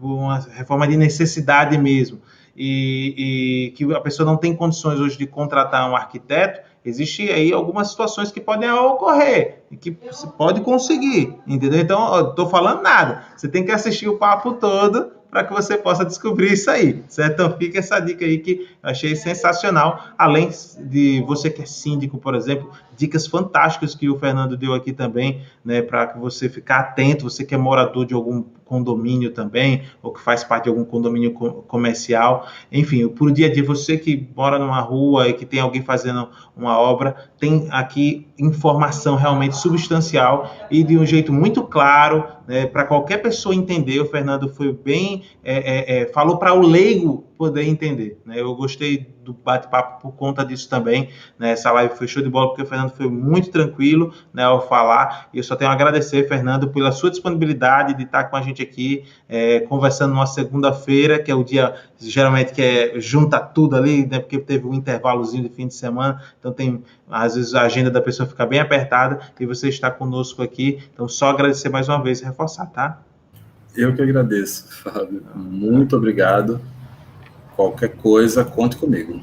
uma reforma de necessidade mesmo, e que a pessoa não tem condições hoje de contratar um arquiteto, existe aí algumas situações que podem ocorrer e que você pode conseguir, entendeu? Então, eu estou falando nada. Você tem que assistir o papo todo para que você possa descobrir isso aí, certo? Então fica essa dica aí que eu achei sensacional, além de você que é síndico, por exemplo, dicas fantásticas que o Fernando deu aqui também, né, para que você ficar atento, você que é morador de algum condomínio também, ou que faz parte de algum condomínio comercial, enfim, por dia a dia, você que mora numa rua e que tem alguém fazendo uma obra, tem aqui informação realmente substancial e de um jeito muito claro, né, para qualquer pessoa entender. O Fernando foi bem, falou para o leigo poder entender, né? Eu gostei do bate-papo por conta disso também, né? Essa live foi show de bola, porque o Fernando foi muito tranquilo, né, ao falar, e eu só tenho a agradecer, Fernando, pela sua disponibilidade de estar com a gente aqui, conversando numa segunda-feira, que é o dia, geralmente, que junta tudo ali, né, porque teve um intervalozinho de fim de semana, então às vezes a agenda da pessoa fica bem apertada, e você está conosco aqui, então só agradecer mais uma vez e reforçar, tá? Eu que agradeço, Fábio. Muito obrigado. Qualquer coisa, conte comigo.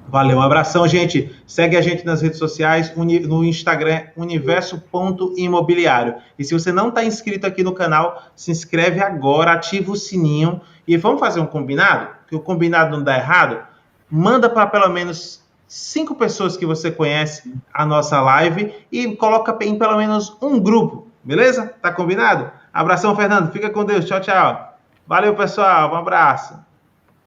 Valeu, um abração, gente. Segue a gente nas redes sociais, no Instagram, universo.imobiliário. E se você não está inscrito aqui no canal, se inscreve agora, ativa o sininho e vamos fazer um combinado? Que o combinado não dá errado? Manda para pelo menos 5 pessoas que você conhece a nossa live e coloca em pelo menos um grupo, beleza? Tá combinado? Abração, Fernando. Fica com Deus. Tchau, tchau. Valeu, pessoal. Um abraço.